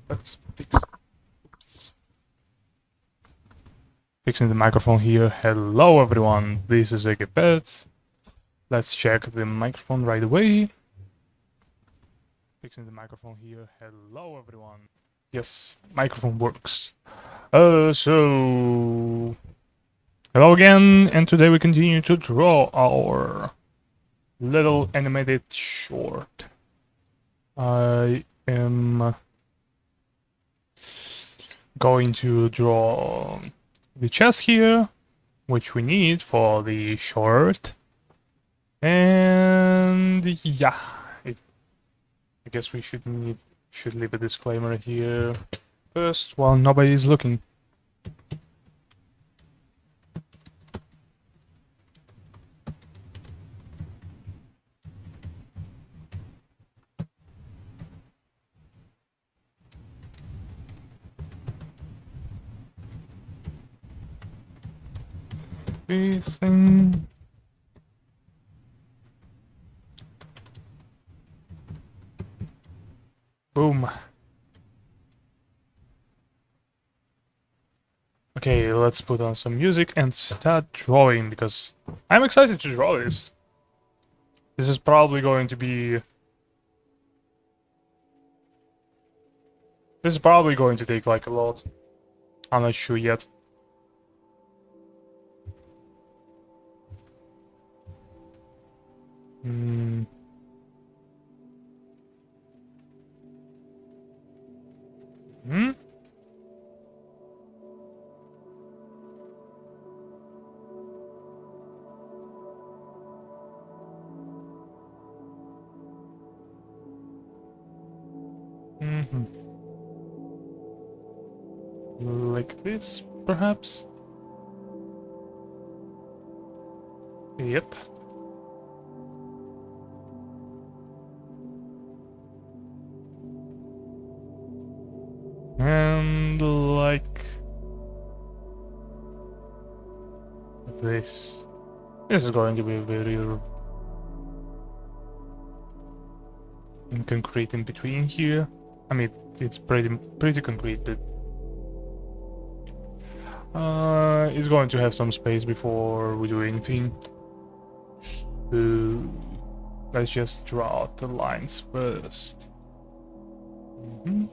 Let's fixing the microphone here. Hello everyone, this is Egepet. Let's check the microphone right away. Fixing the microphone here. Hello everyone. Yes, microphone works. So hello again, and today we continue to draw our little animated short. I am going to draw the chest here, which we need for the short. And yeah, I guess we should leave a disclaimer here first while nobody is looking. Everything. Boom. Okay, let's put on some music and start drawing because I'm excited to draw this. This is probably going to be... This is probably going to take like a lot. I'm not sure yet. Hmm. Hmm? Mm-hmm. Like this, perhaps? Yep. And like this. This is going to be very concrete in between here. I mean, it's pretty concrete, but it's going to have some space before we do anything. So let's just draw out the lines first. Mm-hmm.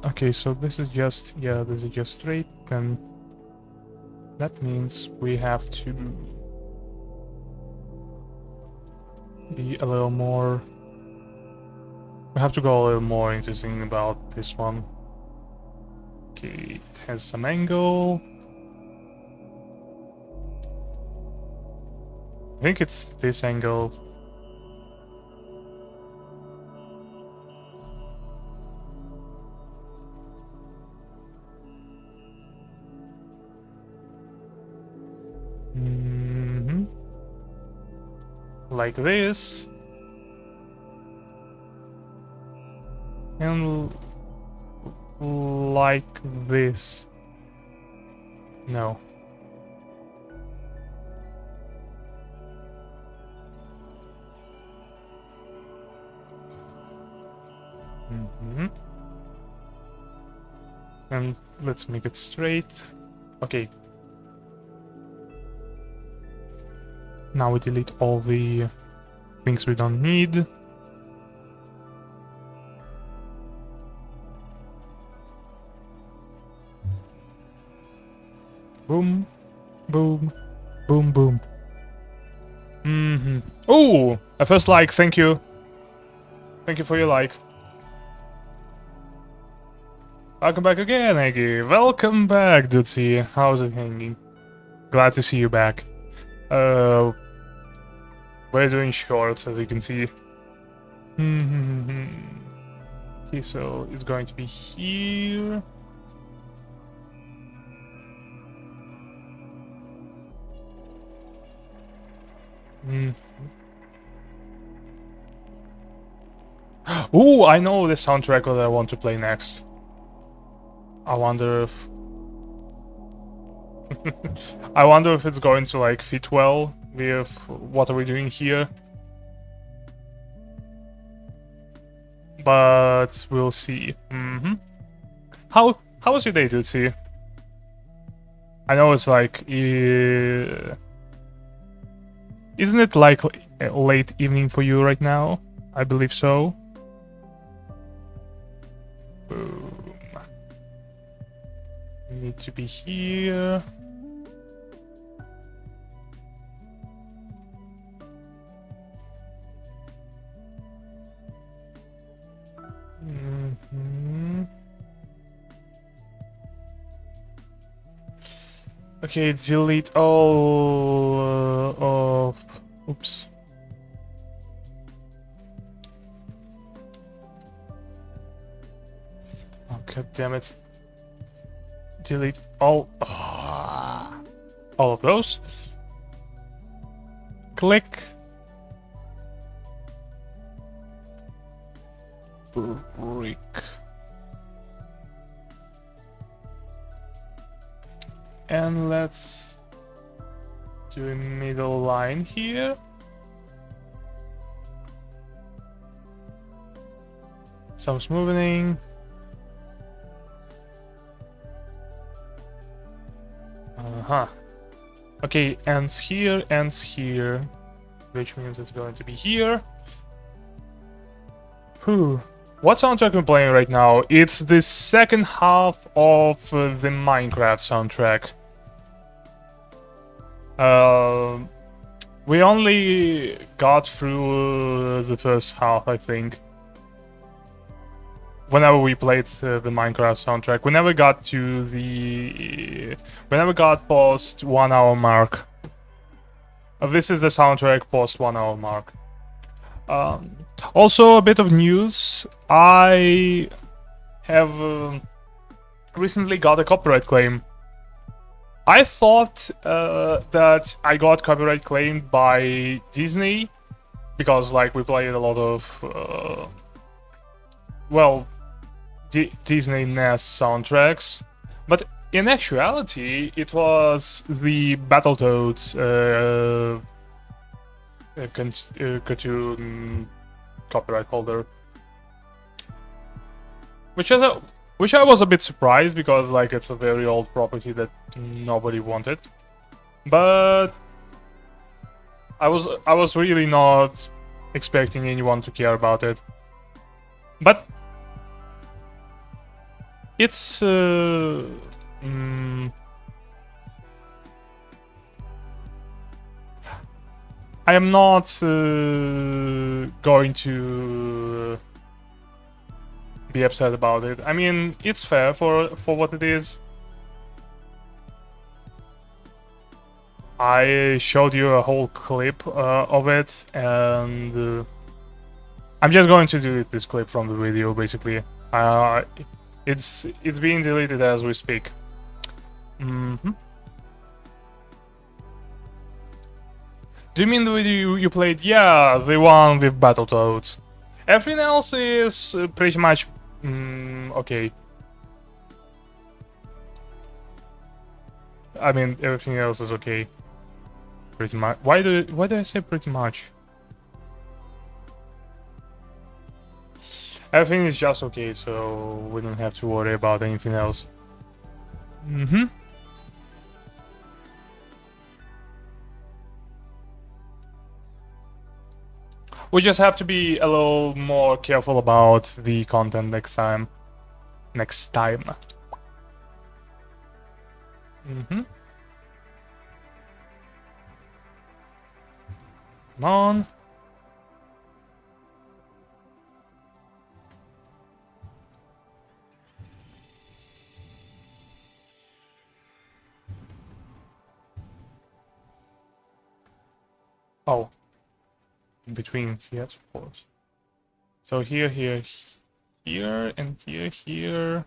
Okay, so this is just, yeah, this is just straight, and that means we have to be a little more... We have to go a little more into thinking about this one. Okay, it has some angle. I think it's this angle. Like this. And like this. No. And let's make it straight. Okay. Now we delete all the things we don't need. Boom, boom, boom, boom. Oh, a first like, thank you. Thank you for your like. Welcome back again, Eggy. Welcome back, Dudesy. How's it hanging? Glad to see you back. We're doing shorts, as you can see. Okay, so it's going to be here. Ooh, I know the soundtrack that I want to play next. I wonder if... I wonder if it's going to, like, fit well with what are we doing here. But we'll see. How was your day, Tootsie? I know it's like... isn't it like late evening for you right now? I believe so. Boom. Need to be here. Okay, delete all of... Oops. Oh, god damn it. Delete all... all of those. Click. Brick. And let's do a middle line here. Some smoothing. Okay, ends here, which means it's going to be here. Whew. What soundtrack I'm playing right now? It's the second half of the Minecraft soundtrack. We only got through the first half, I think. Whenever we played the Minecraft soundtrack, we never got to the... We never got post 1 hour mark. This is the soundtrack post 1 hour mark. Also, a bit of news. I have recently got a copyright claim. I thought that I got copyright claimed by Disney because, like, we played a lot of, well, Disney NES soundtracks, but in actuality, it was the Battletoads cartoon copyright holder, which I was a bit surprised because, like, it's a very old property that nobody wanted, but I was really not expecting anyone to care about it. But it's I am not going to be upset about it. I mean, it's fair for what it is. I showed you a whole clip of it, and I'm just going to delete this clip from the video, basically. It's being deleted as we speak. Do you mean the video you played? Yeah, the one with Battletoads. Everything else is pretty much okay. I mean, everything else is okay. Pretty much. Why do I say pretty much? Everything is just okay, so we don't have to worry about anything else. We just have to be a little more careful about the content next time. Come on. Oh. In between, yes, of course. So here, and here.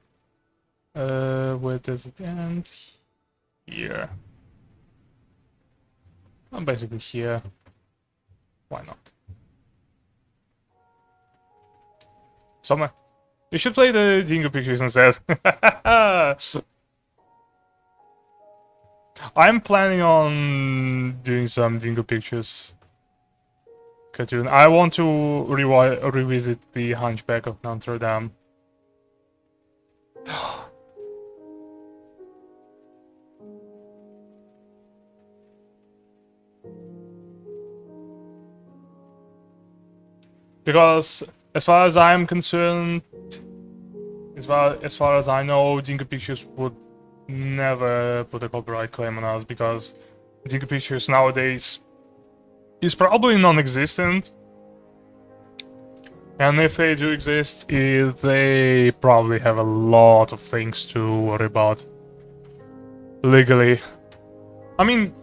Where does it end? Here. I'm basically here. Why not? Summer. You should play the Dingo Pictures instead. I'm planning on doing some Dingo Pictures cartoon. I want to revisit the Hunchback of Notre Dame. Because as far as I'm concerned, as far as I know, Dingo Pictures would never put a copyright claim on us, because Dingo Pictures nowadays is probably non-existent. And if they do exist, they probably have a lot of things to worry about legally. I mean,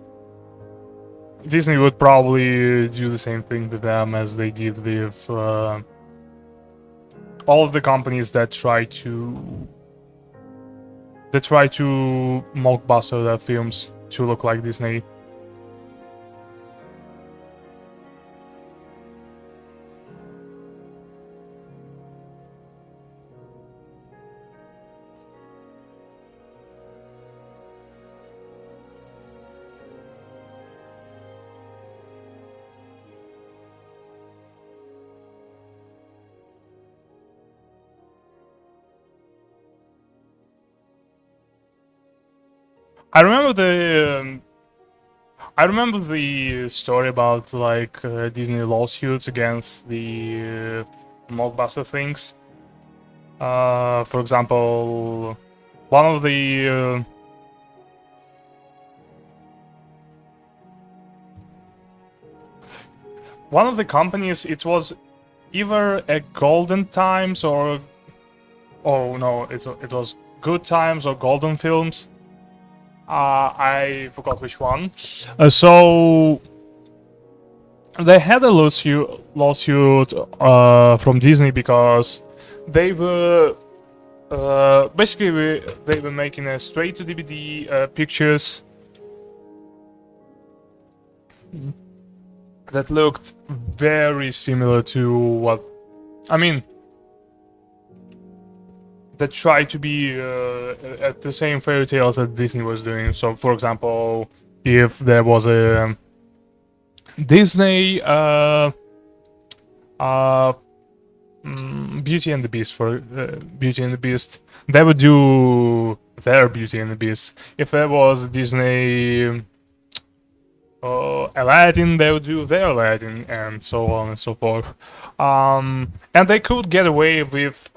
Disney would probably do the same thing to them as they did with all of the companies that try to mockbuster their films to look like Disney. I remember the story about like Disney lawsuits against the mockbuster things. For example, one of the companies, it was either a Golden Times or it was Good Times or Golden Films. I forgot which one. So they had a lawsuit from Disney because they were basically they were making a straight to DVD pictures that looked very similar to what I mean. That tried to be at the same fairy tales that Disney was doing. So, for example, if there was a Disney Beauty and the Beast Beauty and the Beast, they would do their Beauty and the Beast. If there was Disney Aladdin, they would do their Aladdin, and so on and so forth. And they could get away with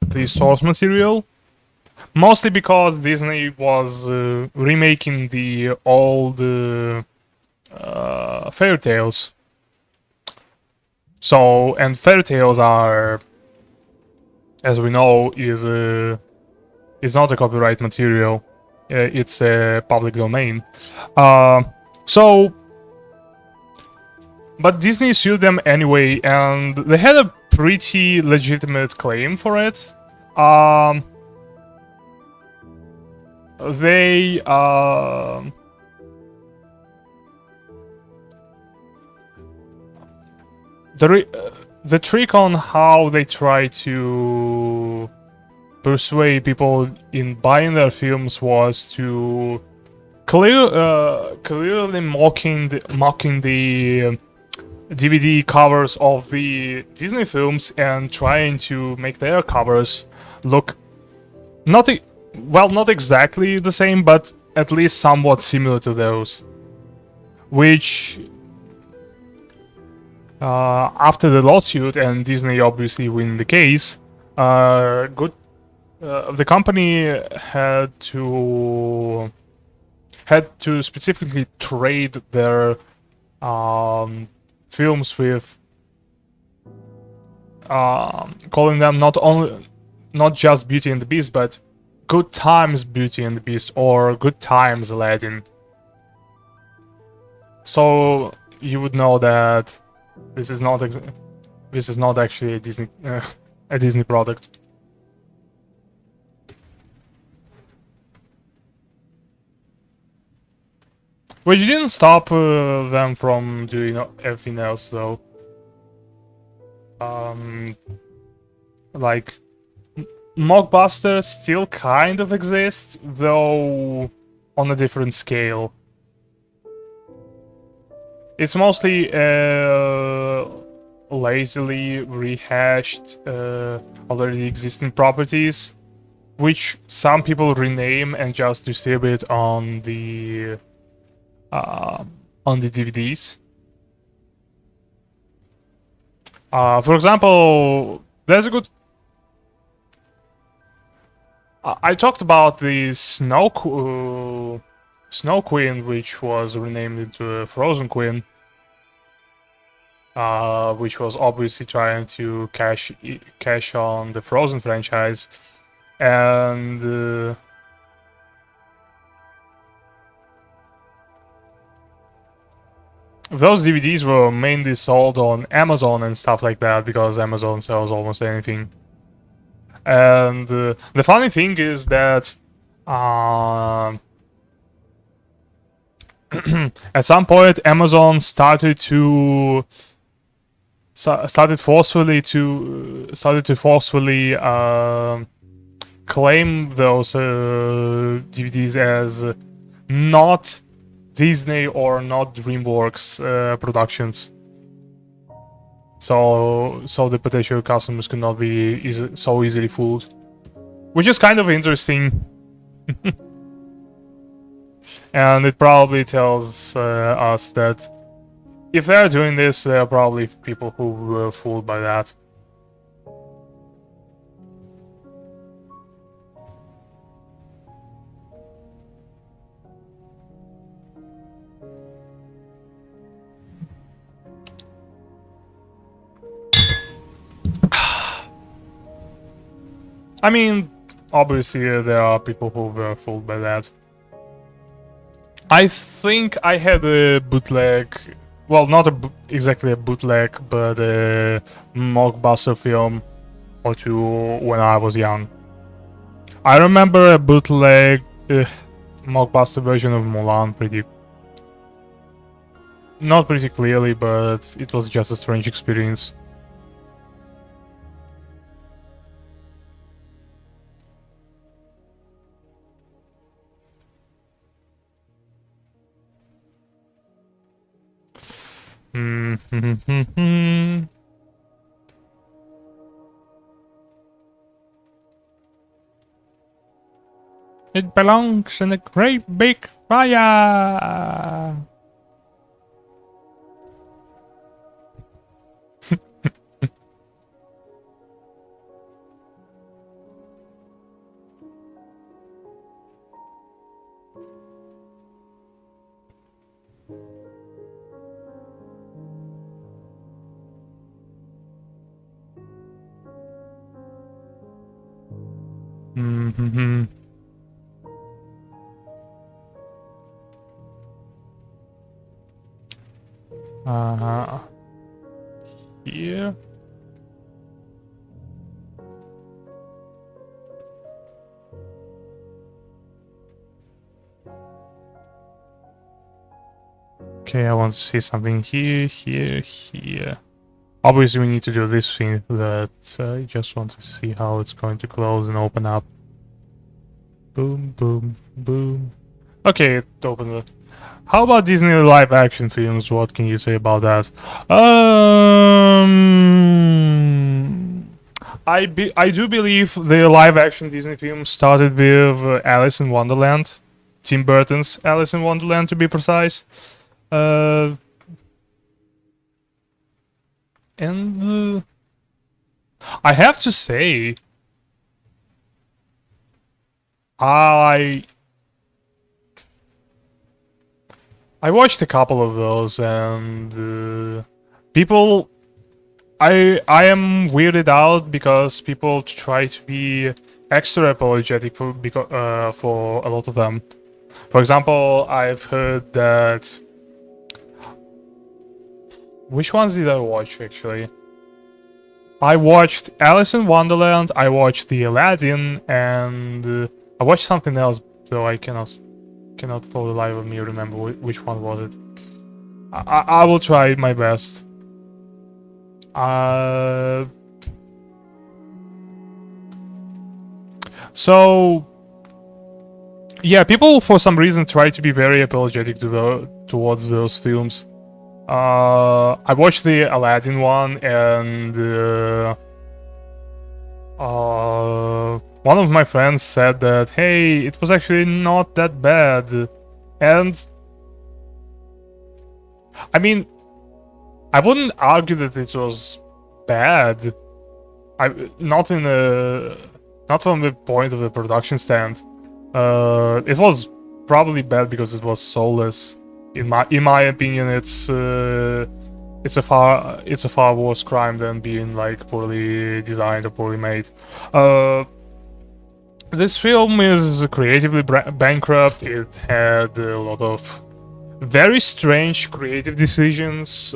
the source material, mostly because Disney was remaking the old fairy tales. So, and fairy tales are, as we know, is not a copyright material. It's a public domain. So, but Disney sued them anyway, and they had a pretty legitimate claim for it. They the trick on how they try to persuade people in buying their films was to clearly mocking the DVD covers of the Disney films and trying to make their covers look not exactly the same, but at least somewhat similar to those. Which, after the lawsuit and Disney obviously win the case, the company had to specifically trade their films with calling them not just Beauty and the Beast, but Good Times Beauty and the Beast or Good Times Aladdin. So you would know that this is not actually a Disney product. Which didn't stop them from doing everything else, though. like Mockbusters still kind of exist, though on a different scale. It's mostly lazily rehashed already existing properties, which some people rename and just distribute on the DVDs. For example, there's a good. I talked about the Snow Queen, which was renamed into Frozen Queen, which was obviously trying to cash on the Frozen franchise, and those DVDs were mainly sold on Amazon and stuff like that because Amazon sells almost anything. And the funny thing is that at some point Amazon started to forcefully claim those DVDs as not Disney or not DreamWorks productions. So the potential customers could not be so easily fooled, which is kind of interesting. And it probably tells us that if they're doing this, there are probably people who were fooled by that. I mean, obviously there are people who were fooled by that. I think I had a bootleg, well, not exactly a bootleg, but a mockbuster film or two when I was young. I remember a bootleg mockbuster version of Mulan not pretty clearly, but it was just a strange experience. It belongs in a great big fire. Here. Okay, I want to see something here, here, here. Obviously, we need to do this thing that I just want to see how it's going to close and open up. Boom, boom, boom. Okay, it opened it. How about Disney live action films? What can you say about that? I do believe the live action Disney film started with Alice in Wonderland, Tim Burton's Alice in Wonderland to be precise. And I have to say, I watched a couple of those, and people, I am weirded out because people try to be extra apologetic for a lot of them. For example, I've heard that. Which ones did I watch actually? I watched Alice in Wonderland, I watched the Aladdin, and I watched something else, though I cannot for the life of me remember which one was it. I will try my best. So yeah, people for some reason try to be very apologetic towards those films. I watched the Aladdin one, and one of my friends said that, hey, it was actually not that bad. And I mean, I wouldn't argue that it was bad. Not in a, not from the point of the production stand. It was probably bad because it was soulless. In my opinion, it's a far worse crime than being like poorly designed or poorly made. This film is creatively bankrupt. It had a lot of very strange creative decisions.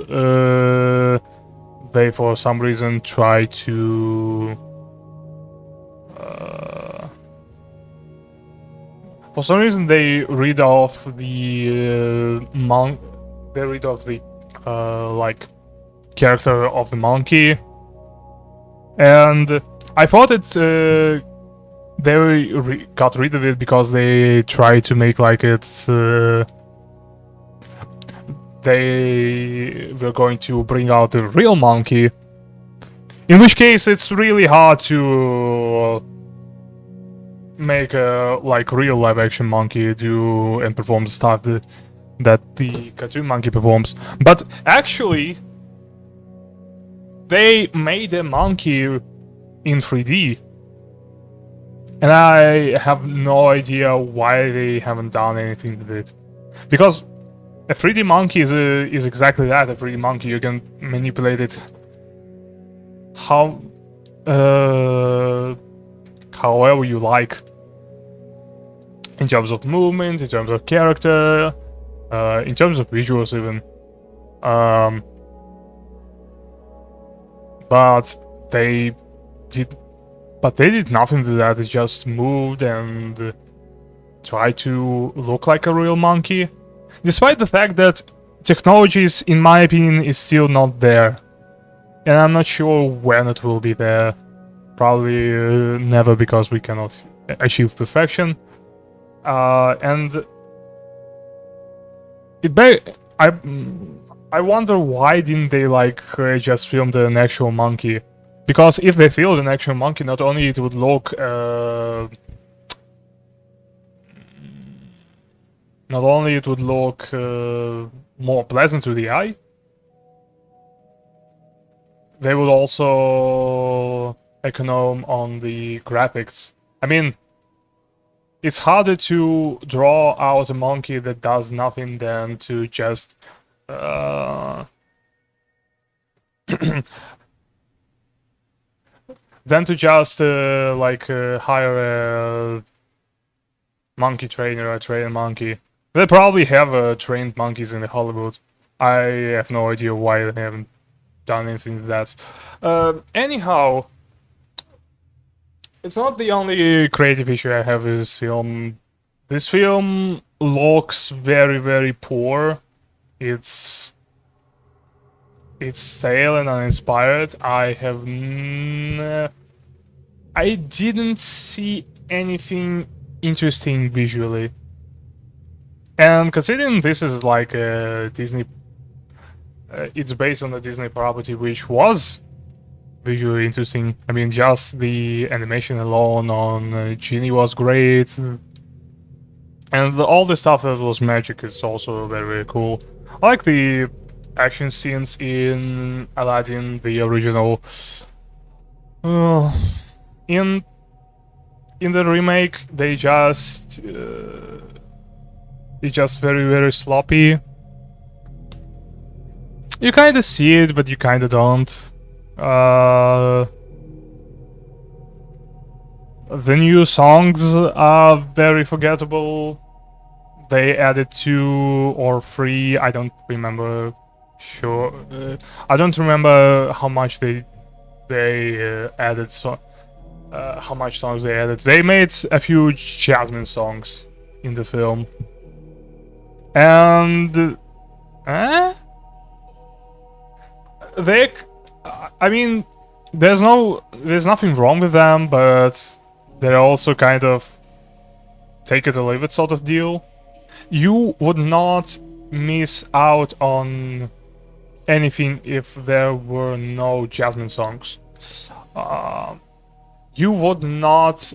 They, for some reason, try to. For some reason, they read off the They read off the like character of the monkey, and I thought it. They got rid of it because they tried to make like it's. They were going to bring out a real monkey. In which case, it's really hard to make a like real live-action monkey do and perform stuff that the cartoon monkey performs. But actually, they made a monkey in 3D. And I have no idea why they haven't done anything with it. Because a 3D monkey is exactly that, a 3D monkey. You can manipulate it however you like. In terms of movement, in terms of character, in terms of visuals even. But they did nothing to that. They just moved and tried to look like a real monkey. Despite the fact that technologies, in my opinion, is still not there. And I'm not sure when it will be there. Probably never, because we cannot achieve perfection. And I wonder why didn't they like just film an actual monkey? Because if they filmed an actual monkey, not only it would look more pleasant to the eye, they would also economize on the graphics. I mean, it's harder to draw out a monkey that does nothing than to just hire a monkey trainer or train a monkey. They probably have trained monkeys in Hollywood. I have no idea why they haven't done anything with that. Anyhow, it's not the only creative issue I have with this film. This film looks very, very poor. It's stale and uninspired. I didn't see anything interesting visually. And considering this is like a Disney, it's based on a Disney property, which was visually interesting. I mean, just the animation alone on Genie was great. And all the stuff that was magic is also very, very cool. I like the action scenes in Aladdin, the original. In the remake, it's just very, very sloppy. You kind of see it, but you kind of don't. The new songs are very forgettable. They added 2 or 3, I don't remember. Sure, I don't remember how much they added. How much songs they added. They made a few Jasmine songs in the film, and I mean, there's nothing wrong with them, but they're also kind of take it or leave it sort of deal. You would not miss out on anything if there were no Jasmine songs. You would not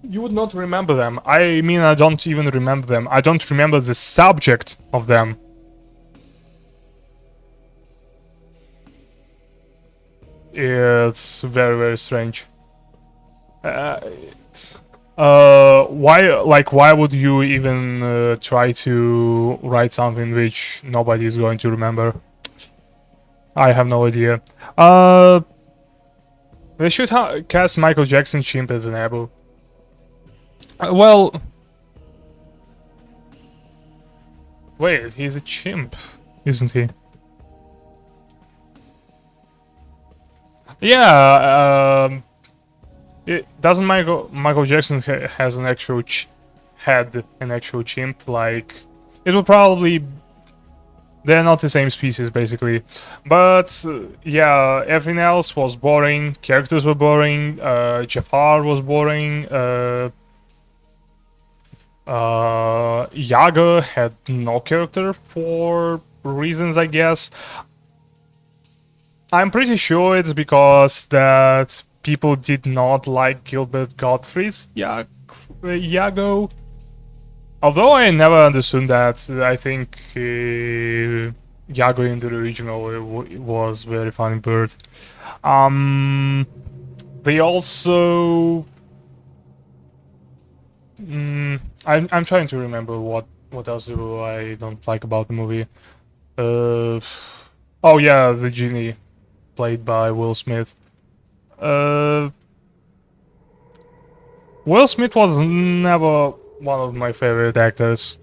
you would not remember them. I mean, I don't even remember them. I don't remember the subject of them. It's very, very strange. Why would you even try to write something which nobody is going to remember? I have no idea. They should cast Michael Jackson Chimp as an Abu. Well... Wait, he's a chimp, isn't he? Yeah, doesn't Michael Jackson has an actual had an actual chimp? Like, it would probably... They're not the same species, basically. But, yeah, everything else was boring. Characters were boring. Jafar was boring. Yaga had no character for reasons, I guess. I'm pretty sure it's because that people did not like Gilbert Gottfried's Yago. Although I never understood that, I think Yago in the original was very funny bird. They also... I'm trying to remember what else do I don't like about the movie. Oh yeah, the genie, played by Will Smith. Will Smith was never one of my favorite actors.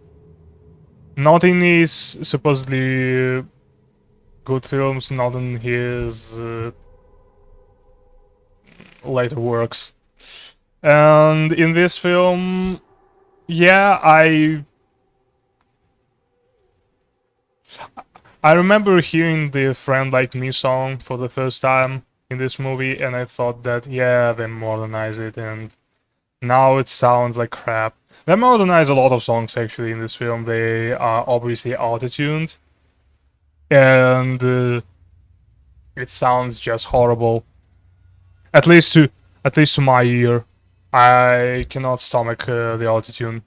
Not in his supposedly good films, not in his later works. And in this film, yeah, I remember hearing the Friend Like Me song for the first time in this movie, and I thought that, yeah, they modernized it, and now it sounds like crap. They modernize a lot of songs, actually, in this film. They are obviously auto-tuned, and it sounds just horrible. At least to my ear. I cannot stomach the auto-tune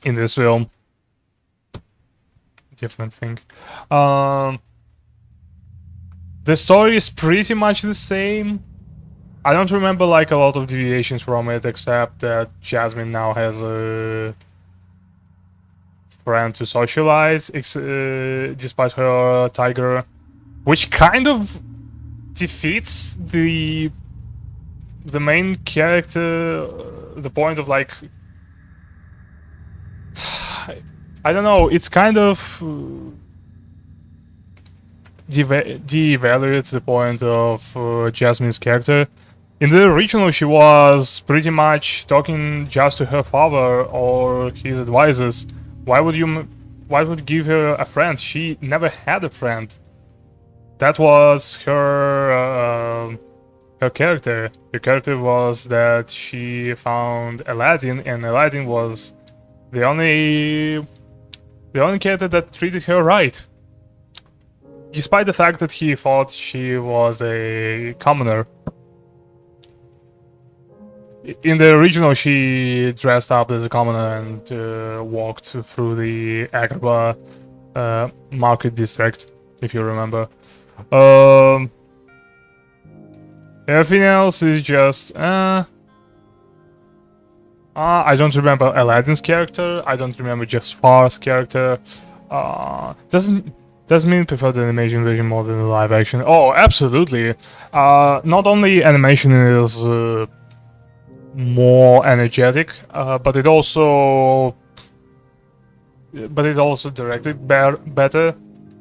in this film. Different thing. The story is pretty much the same. I don't remember like a lot of deviations from it, except that Jasmine now has a friend to socialize, despite her tiger, which kind of defeats the main character, the point of like... I don't know, it's kind of devaluates the point of Jasmine's character. In the original, she was pretty much talking just to her father or his advisors. Why would you give her a friend? She never had a friend. That was her character. Her character was that she found Aladdin, and Aladdin was the only character that treated her right. Despite the fact that he thought she was a commoner. In the original, she dressed up as a commoner and walked through the Agrabah market district, if you remember. Everything else is just... I don't remember Aladdin's character. I don't remember Jafar's character. Doesn't mean prefer the animation version more than the live action. Oh, absolutely. Not only animation is more energetic, but it also directed better,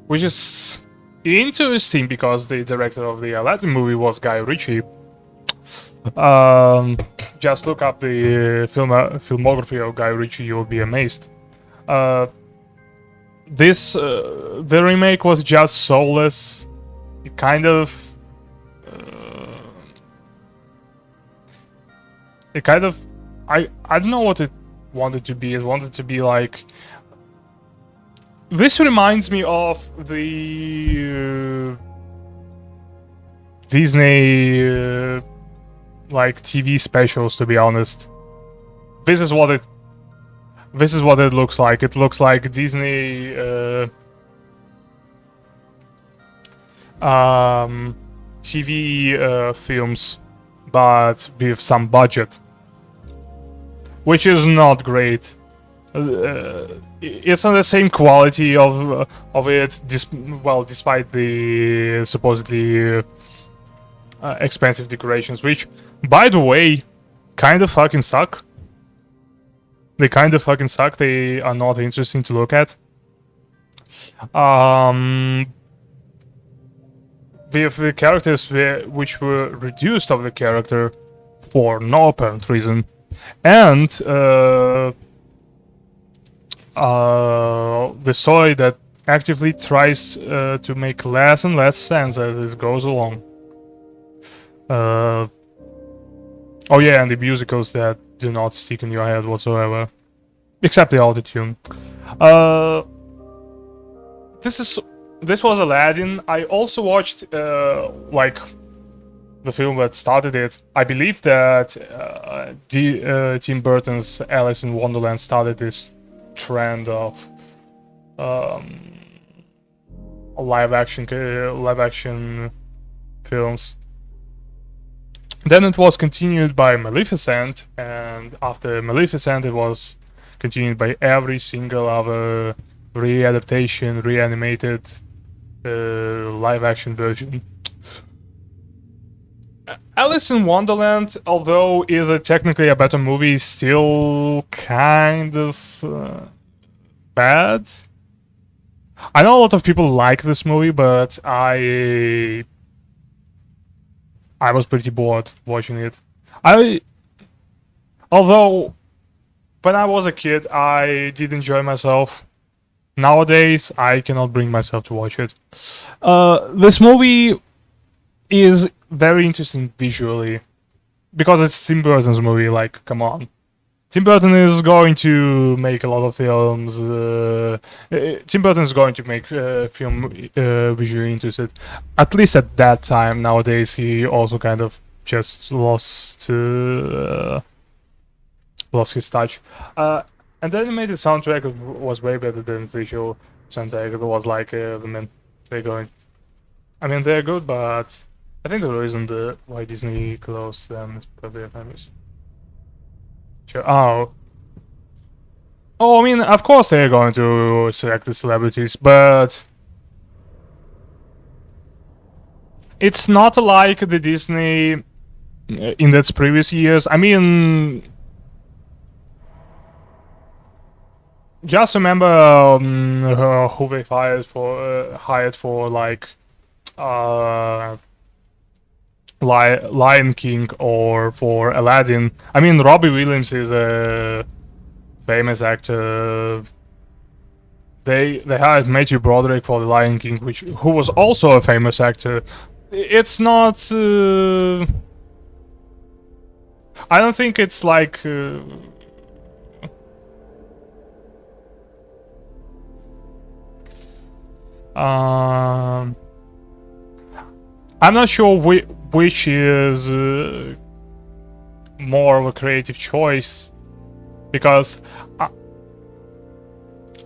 which is interesting because the director of the Aladdin movie was Guy Ritchie. Just look up the filmography of Guy Ritchie, you'll be amazed. this the remake was just soulless. It kind of it kind of I don't know what it wanted to be. It wanted to be like, this reminds me of the Disney like TV specials, to be honest. This is what it looks like. It looks like Disney TV films, but with some budget, which is not great. It's not the same quality of it, despite the supposedly expensive decorations, which, by the way, kind of fucking suck. They kind of fucking suck. They are not interesting to look at. With the characters which were reduced of the character for no apparent reason, and the story that actively tries to make less and less sense as it goes along. Oh yeah, and the musicals that do not stick in your head whatsoever, except the autotune. This was Aladdin. I also watched like the film that started it. I believe that Tim Burton's Alice in Wonderland started this trend of live action films. Then it was continued by Maleficent, and after Maleficent it was continued by every single other readaptation, reanimated live action version. Alice in Wonderland, although is technically a better movie, is still kind of bad. I know a lot of people like this movie, but I was pretty bored watching it. Although when I was a kid, I did enjoy myself. Nowadays, I cannot bring myself to watch it. This movie is very interesting visually, because it's Tim Burton's movie. Like, come on. Tim Burton is going to make a lot of films. Tim Burton is going to make film visually interested. At least at that time. Nowadays, he also kind of just lost his touch. And the animated soundtrack was way better than the visual soundtrack. It was like, they're good, but I think the reason why Disney closed them is probably famous. Sure. Oh, I mean, of course they're going to select the celebrities, but it's not like the Disney in its previous years. I mean, just remember who they hired for like Lion King or for Aladdin. I mean, Robbie Williams is a famous actor. They hired Matthew Broderick for the Lion King, who was also a famous actor. It's not. I don't think it's like. I'm not sure which is more of a creative choice, because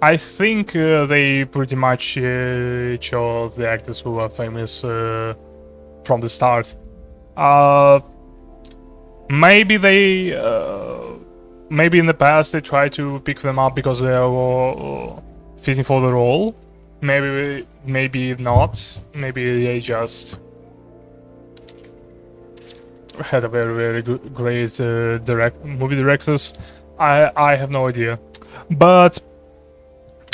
I think they pretty much chose the actors who are famous from the start. Maybe maybe in the past they tried to pick them up because they were fitting for the role. Maybe not. Maybe they just had a very great movie directors. I have no idea. But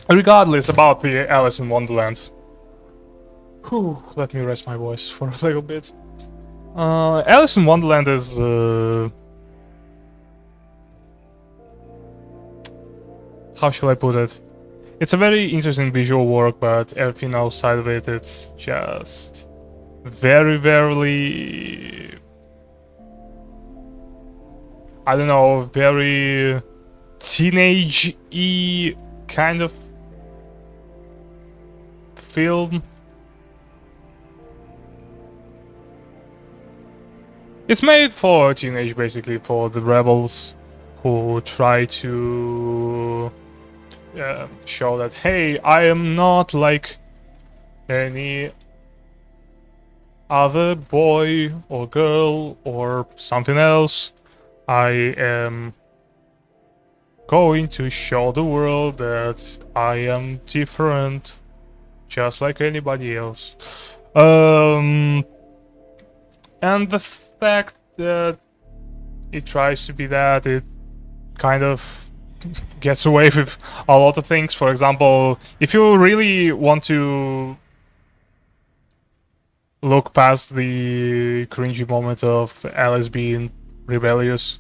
regardless about the Alice in Wonderland. Whew, let me rest my voice for a little bit. Alice in Wonderland is how shall I put it? It's a very interesting visual work, but everything outside of it, it's just very, I don't know, very teenage-y kind of film. It's made for teenage, basically, for the rebels who try to show that, hey, I am not like any other boy or girl or something else. I am going to show the world that I am different, just like anybody else. And the fact that it tries to be that, it kind of gets away with a lot of things. For example, if you really want to look past the cringy moment of Alice being rebellious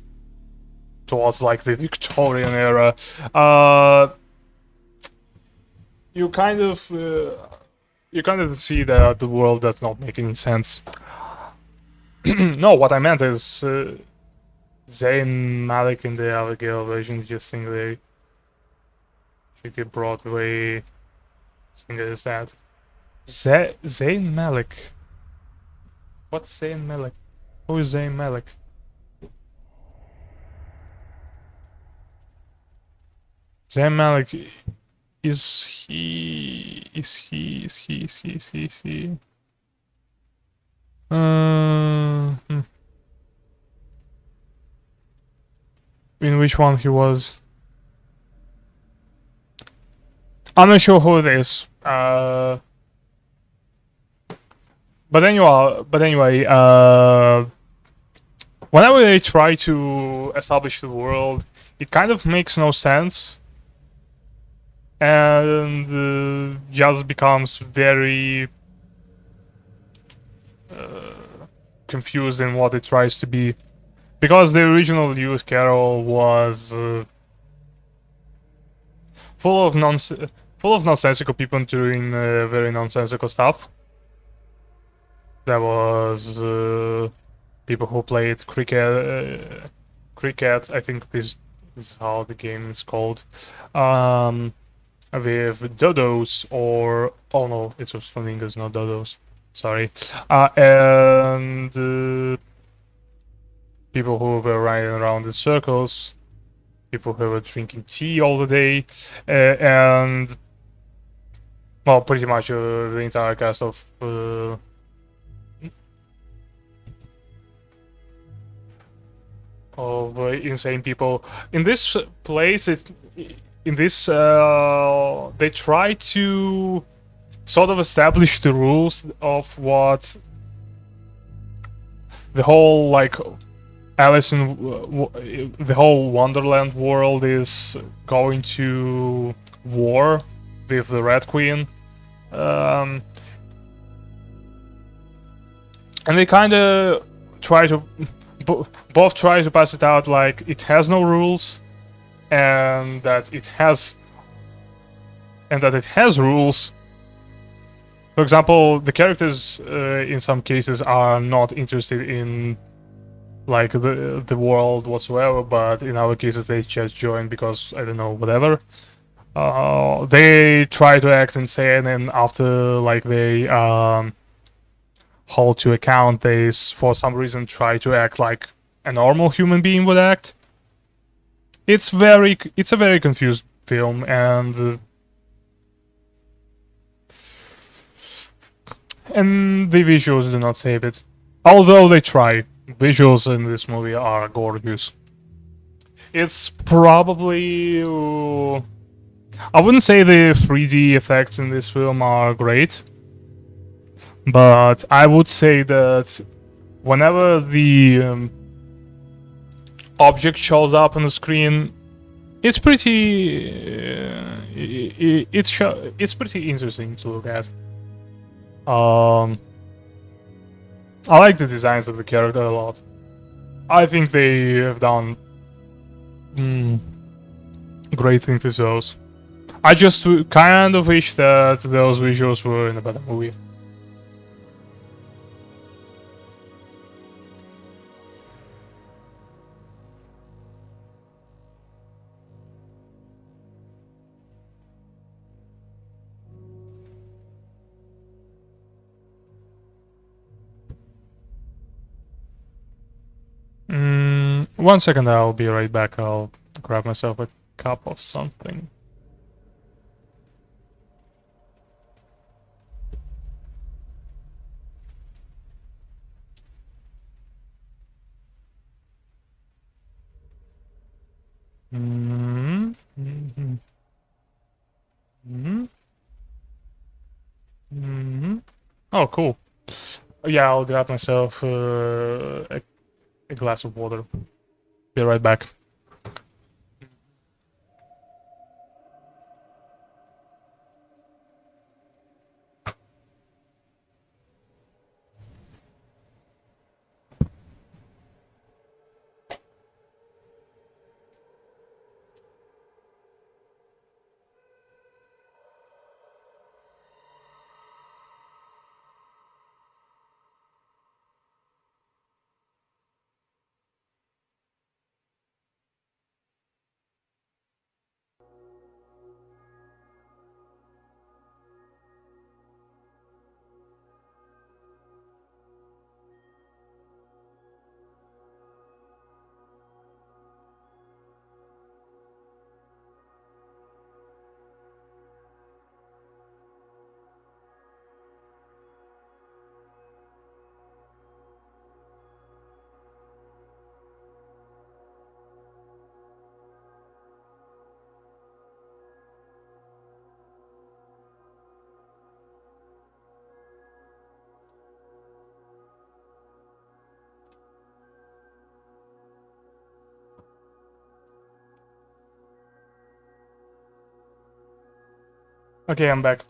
towards like the Victorian era, you kind of see that the world does not make any sense. No, what I meant is Zayn Malik in the Abigail version just think they should get Broadway singer is that. Zayn Malik. What's Zayn Malik? Who is Zayn Malik? Zayn Malik, is he? In which one he was? I'm not sure who it is. But anyway, whenever they try to establish the world, it kind of makes no sense, and just becomes very confused in what it tries to be. Because the original Lewis Carroll was full of nonsensical people doing very nonsensical stuff. There was people who played cricket. I think this is how the game is called. With dodos, or oh no, it was flamingos, not dodos. Sorry. And people who were running around in circles, people who were drinking tea all the day, and well, pretty much the entire cast of insane people. In this place, they try to sort of establish the rules of what the whole like Alice in the whole Wonderland world is going to war with the Red Queen, and they kind of try to both try to pass it out like it has no rules, and that it has rules. For example, the characters in some cases are not interested in like the world whatsoever, but in our cases they just join because I don't know, whatever. They try to act insane, and after like they hold to account, they for some reason try to act like a normal human being would act. It's a very confused film, and the visuals do not save it. Although they try. Visuals in this movie are gorgeous. It's probably I wouldn't say the 3D effects in this film are great, but I would say that whenever the object shows up on the screen, it's pretty it's pretty interesting to look at. I like the designs of the character a lot. I think they have done great things with those. I just kind of wish that those visuals were in a better movie. One second, I'll be right back. I'll grab myself a cup of something. Mm -hmm. Mm -hmm. Oh, cool. Yeah, I'll grab myself a glass of water. Be right back. Okay, I'm back.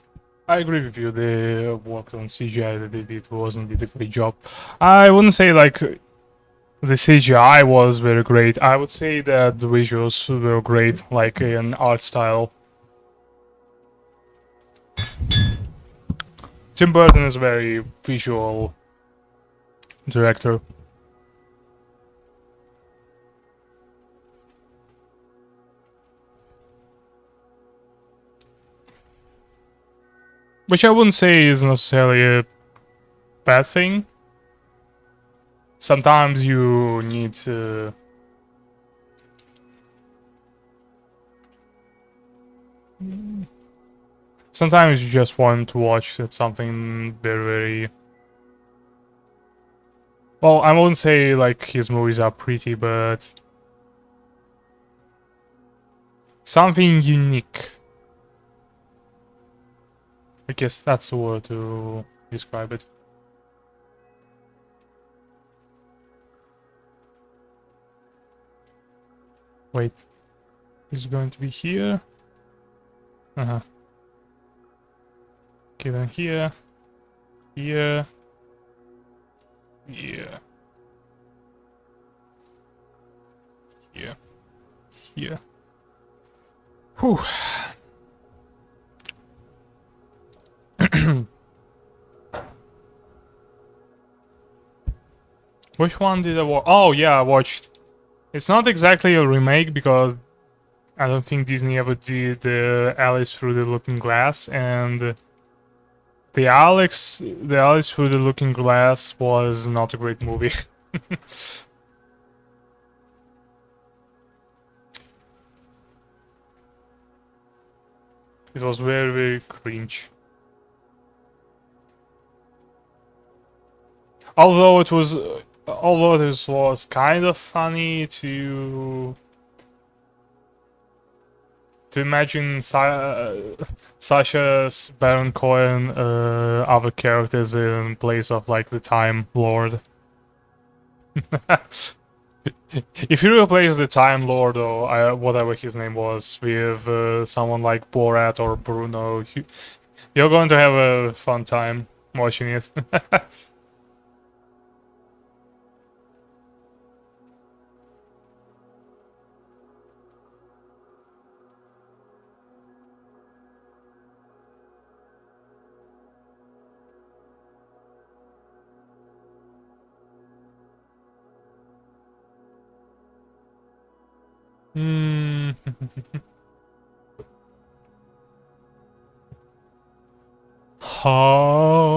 I agree with you. The work on CGI that they did was indeed a great job. I wouldn't say like the CGI was very great. I would say that the visuals were great, like an art style. Tim Burton is a very visual director. Which I wouldn't say is necessarily a bad thing. Sometimes you need to... Sometimes you just want to watch something very, very... Well, I wouldn't say like his movies are pretty, but... something unique. I guess that's the word to describe it. Wait, is it going to be here? Uh-huh. Okay, then here, here, here, here, here. Whew. Which one did I watch? Oh, yeah, I watched. It's not exactly a remake because I don't think Disney ever did Alice Through the Looking Glass, and the Alice Through the Looking Glass was not a great movie. It was very, very cringe. Although this was kind of funny to imagine Sasha Baron Cohen other characters in place of like the Time Lord. If you replace the Time Lord or whatever his name was with someone like Borat or Bruno, you're going to have a fun time watching it. Hmm. How?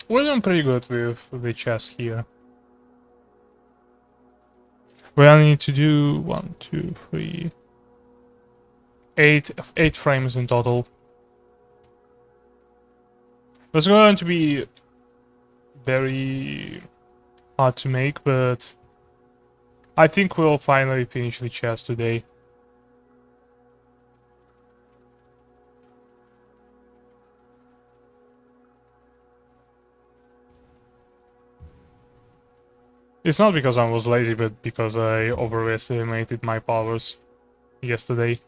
We're doing pretty good with the chess here. We only need to do 1, 2, 3, 8 frames in total. It's going to be very hard to make, but I think we'll finally finish the chess today. It's not because I was lazy, but because I overestimated my powers yesterday.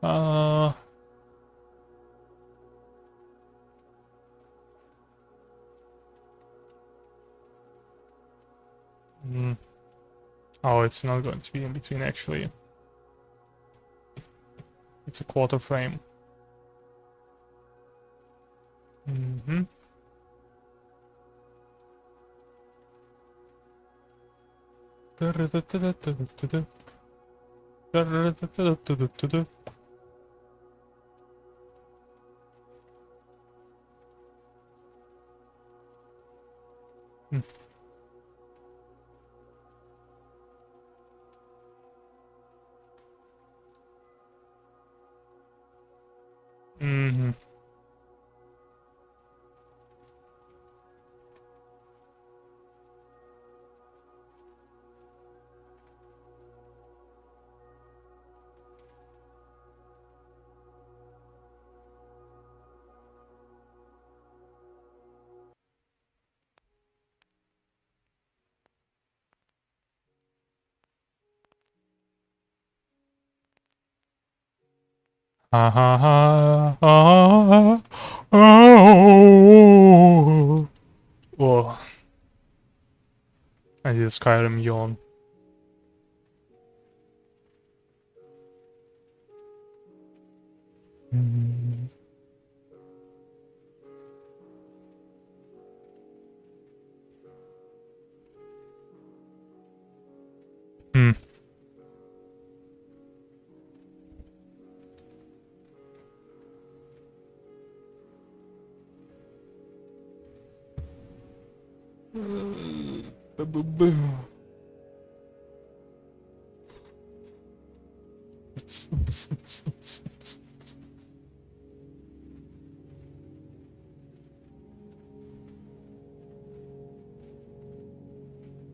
Uh... mm. Oh, it's not going to be in between, actually. It's a quarter frame. Mm-hmm. Mm-hmm. Ha ha ha ha. Oh. Oh. I did a Skyrim yawn. Mm. Hmm.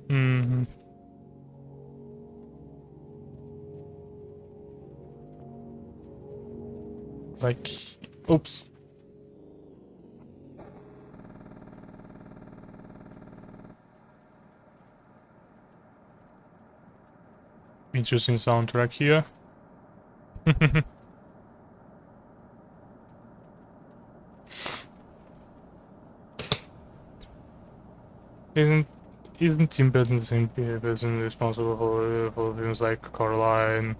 Mm-hmm. Like, oops. Interesting soundtrack here. Isn't isn't Tim Burton the same person responsible for films like Coraline?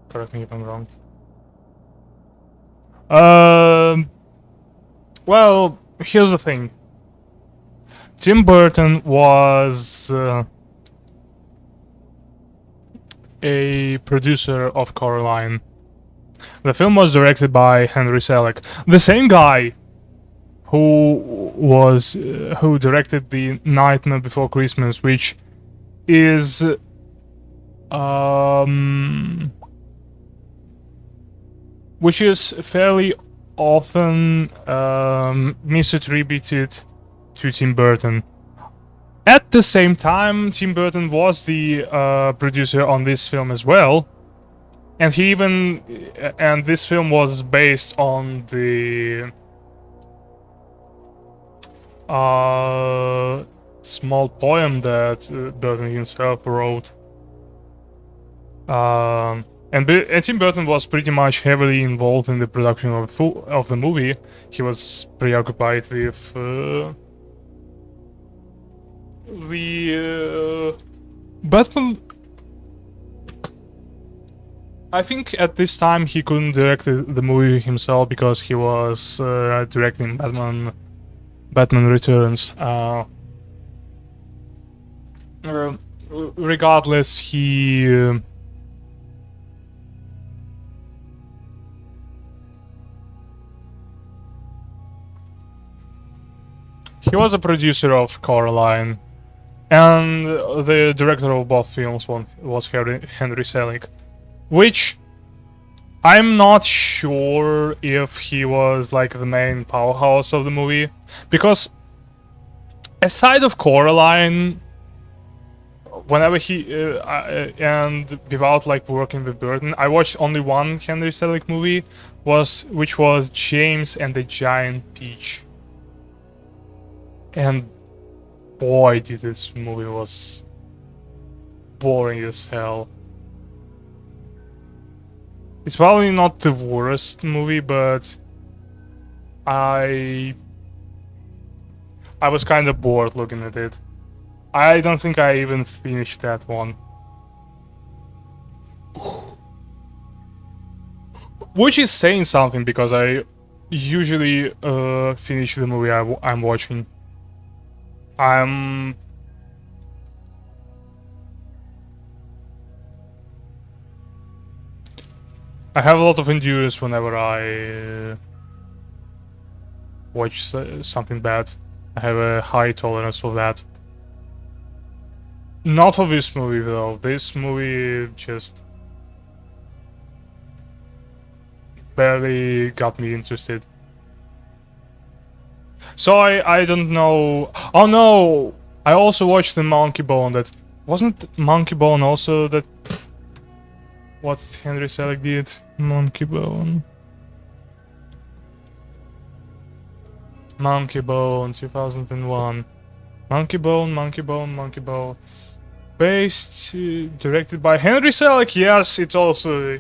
Correct me if I'm wrong. Um. Well, here's the thing. Tim Burton was a producer of Coraline. The film was directed by Henry Selick, the same guy who directed The Nightmare Before Christmas, which is um which is fairly often misattributed to Tim Burton. At the same time, Tim Burton was the producer on this film as well, and this film was based on the small poem that Burton himself wrote. And Tim Burton was pretty much heavily involved in the production of the movie. He was preoccupied with the Batman. I think at this time he couldn't direct the movie himself because he was directing Batman Returns. Uh, Regardless, he was a producer of Coraline, and the director of both films was Henry Selick, which I'm not sure if he was like the main powerhouse of the movie, because aside of Coraline, whenever and without like working with Burton, I watched only one Henry Selick movie, which was James and the Giant Peach. And boy, did this movie was boring as hell. It's probably not the worst movie, but I was kind of bored looking at it. I don't think I even finished that one. Which is saying something, because I usually finish the movie I'm watching. I have a lot of endurance whenever I watch something bad. I have a high tolerance for that. Not for this movie though. This movie just barely got me interested. So I don't know. Oh no! I also watched the Monkey Bone. That wasn't Monkey Bone also that what Henry Selick did. Monkey Bone. Monkey Bone 2001. Monkey Bone. Based, directed by Henry Selick. Yes, it's also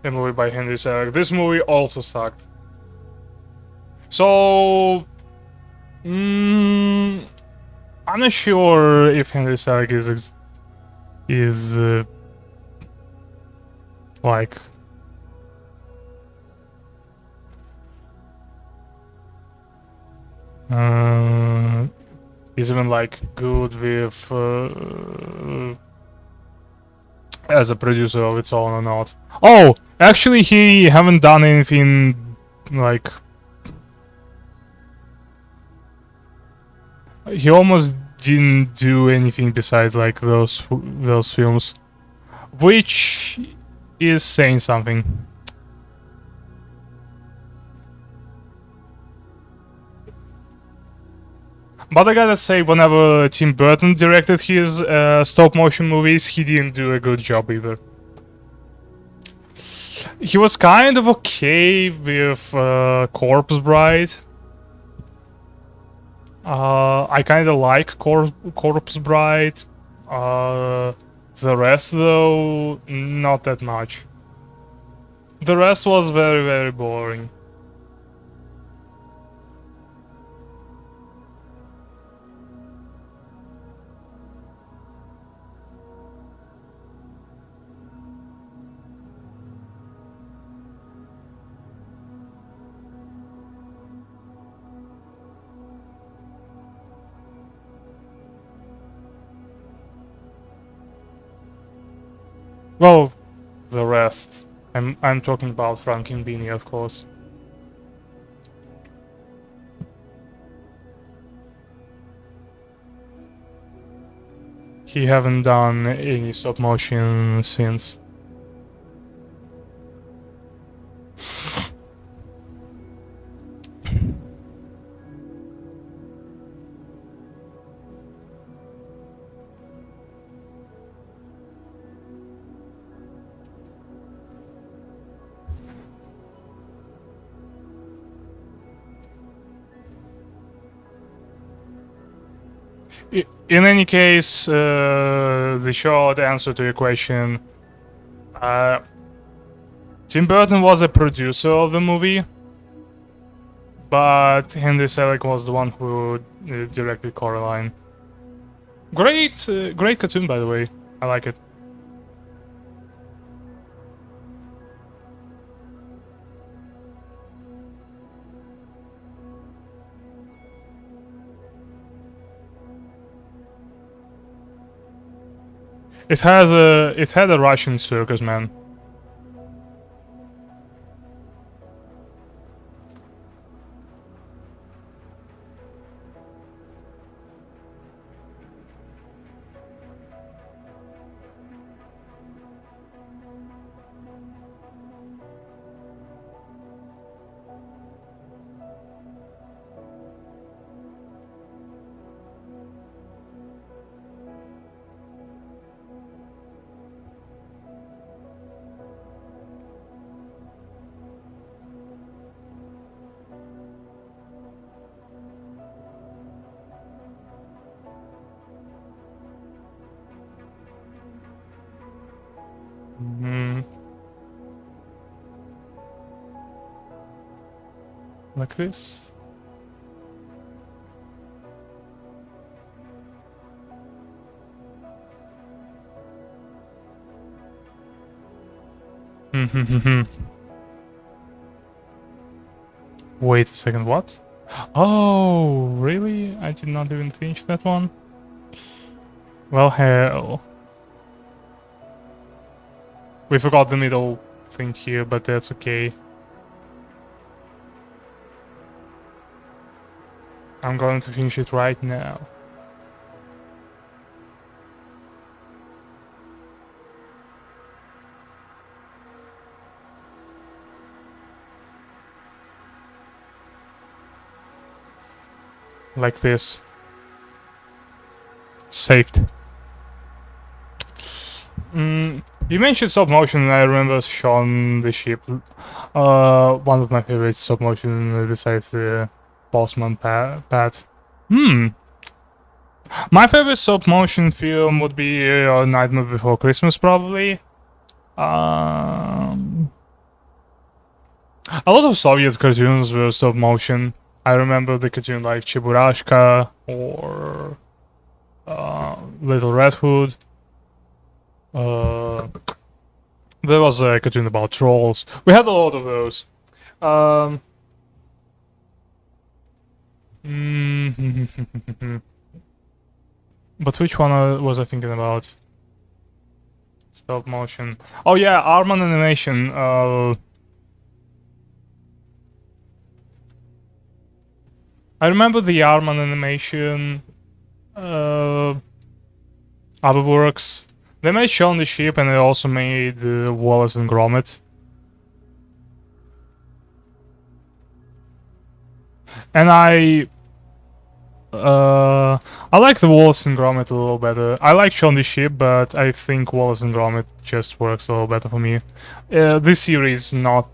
a movie by Henry Selick. This movie also sucked. So, I'm not sure if Henry Selick is like is even like good with as a producer of its own or not. Oh, actually, he haven't done anything like. He almost didn't do anything besides like those films, which is saying something. But I gotta say, whenever Tim Burton directed his stop-motion movies, he didn't do a good job either. He was kind of okay with Corpse Bride. I kind of like Corpse Bride. The rest, though, not that much. The rest was very, very boring. Well, the rest. I'm talking about Frankenweenie, of course. He haven't done any stop motion since. In any case, the short answer to your question, Tim Burton was a producer of the movie, but Henry Selick was the one who directed Coraline. Great cartoon, by the way. I like it. It had a Russian circus, man. Like this. Wait a second, what? Oh, really? I did not even finish that one? Well, hell. We forgot the middle thing here, but that's okay. I'm going to finish it right now. Like this. Saved. You mentioned stop motion, and I remember Shaun the Sheep. One of my favorite stop motion besides the Bossman Pat. My favorite stop motion film would be Nightmare Before Christmas, probably. A lot of Soviet cartoons were stop motion. I remember the cartoon like Cheburashka or Little Red Hood. There was a cartoon about trolls. We had a lot of those. But which one was I thinking about? Stop motion. Oh yeah, Arman Animation. I remember the Arman Animation. Abeworks. They made Shaun the Sheep, and they also made Wallace and Gromit. And I like the Wallace and Gromit a little better. I like Shaun the Sheep, but I think Wallace and Gromit just works a little better for me. This series, not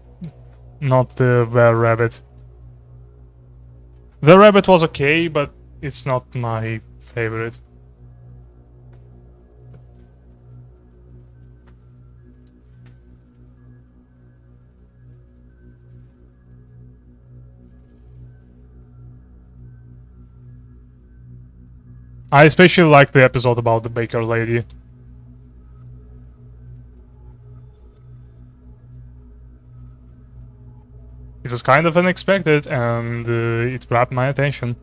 the Were Rabbit. The Rabbit was okay, but it's not my favorite. I especially like the episode about the baker lady. It was kind of unexpected, and it grabbed my attention.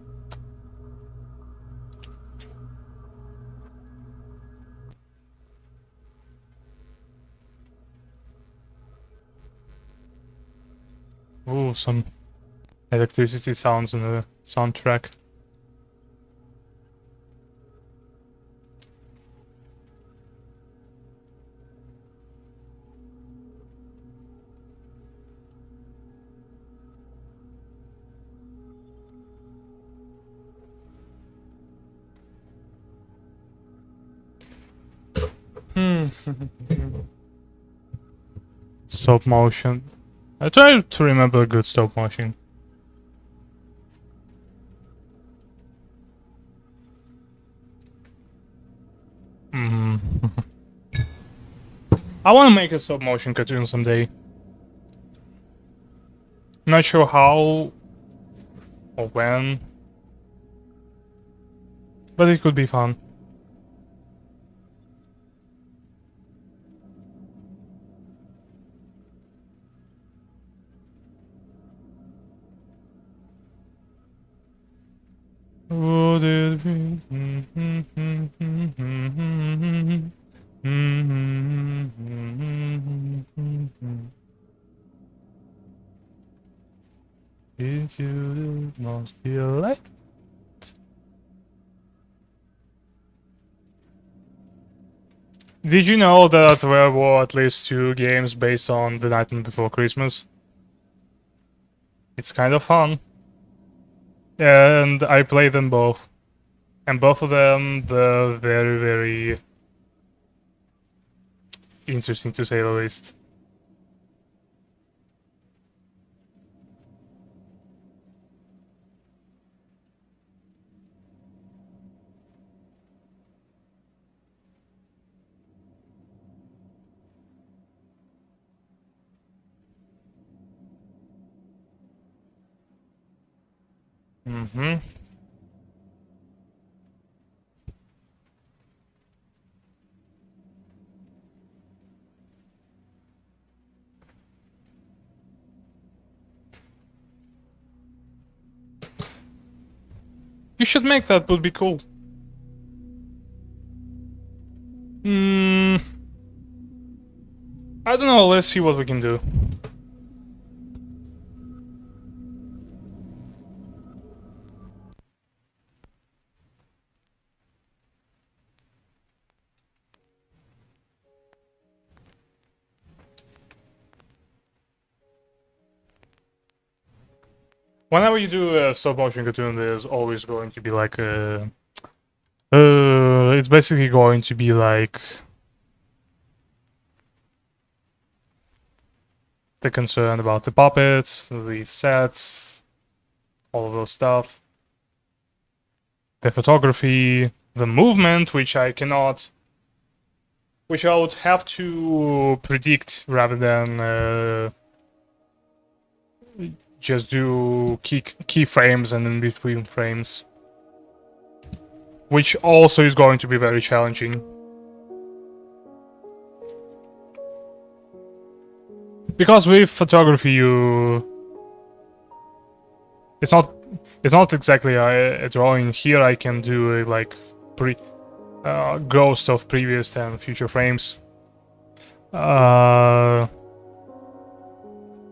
Ooh, some electricity sounds in the soundtrack. Stop motion. I try to remember a good stop motion. I want to make a stop motion cartoon someday. Not sure how or when, but it could be fun. Would it be? Did you know that there were at least 2 games based on The Nightmare Before Christmas? It's kind of fun. And I played them both. And both of them, they're very, very interesting to say the least. Mm-hmm. You should make that, would be cool. I don't know, let's see what we can do. Whenever you do a stop motion cartoon, there's always going to be like a... it's basically going to be like... the concern about the puppets, the sets, all of those stuff. The photography, the movement, which I cannot... which I would have to predict rather than just do keyframes and in between frames. Which also is going to be very challenging. Because with photography it's not exactly a drawing. Here I can do like ghost of previous and future frames.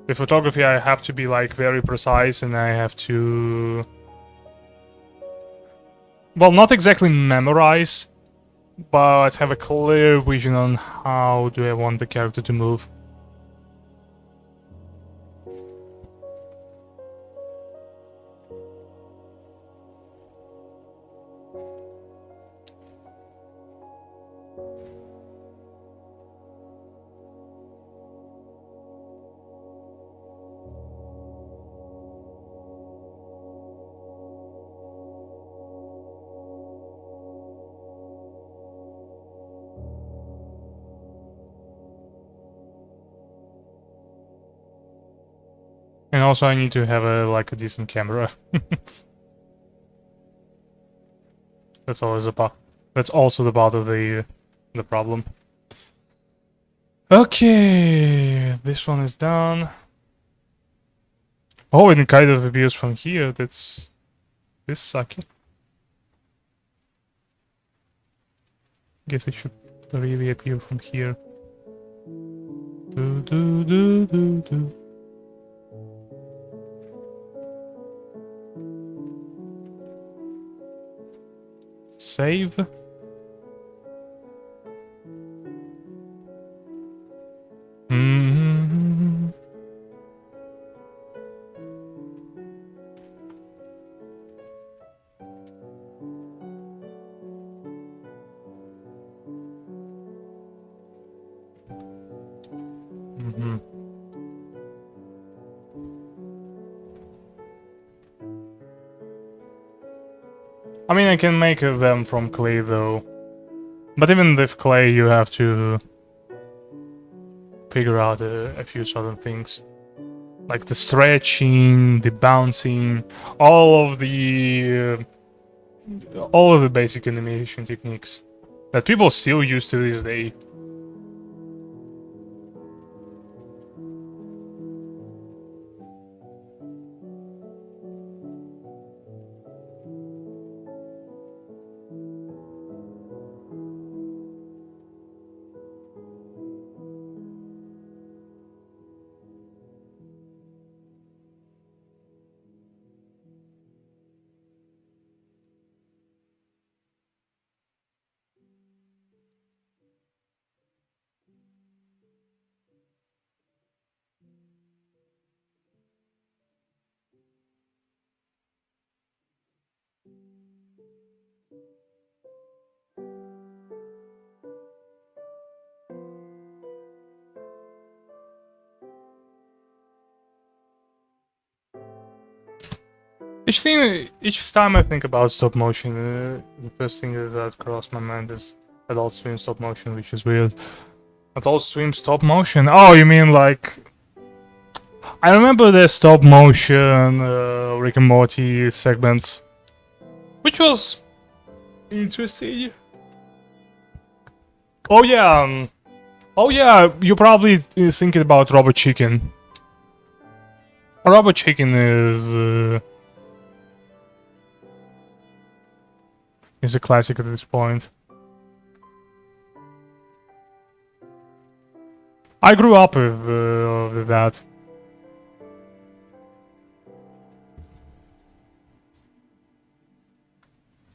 With photography I have to be like very precise, and I have to... well, not exactly memorize, but have a clear vision on how do I want the character to move. And also I need to have a decent camera. That's always that's also the part of the problem. Okay, this one is done. Oh, and it kind of appears from here. This sucky. Guess it should really appear from here. Do do do do do. Save. Mm-hmm. Mm-hmm. I mean, I can make them from clay though. But even with clay, you have to figure out a few certain things. Like the stretching, the bouncing, all of the basic animation techniques that people still use to this day. Each time I think about stop motion, the first thing that crosses my mind is Adult Swim stop motion, which is weird. Adult Swim stop motion? Oh, you mean like... I remember the stop motion Rick and Morty segments, which was interesting. Oh yeah, you're probably thinking about Robot Chicken. Robot Chicken is a classic at this point. I grew up with that.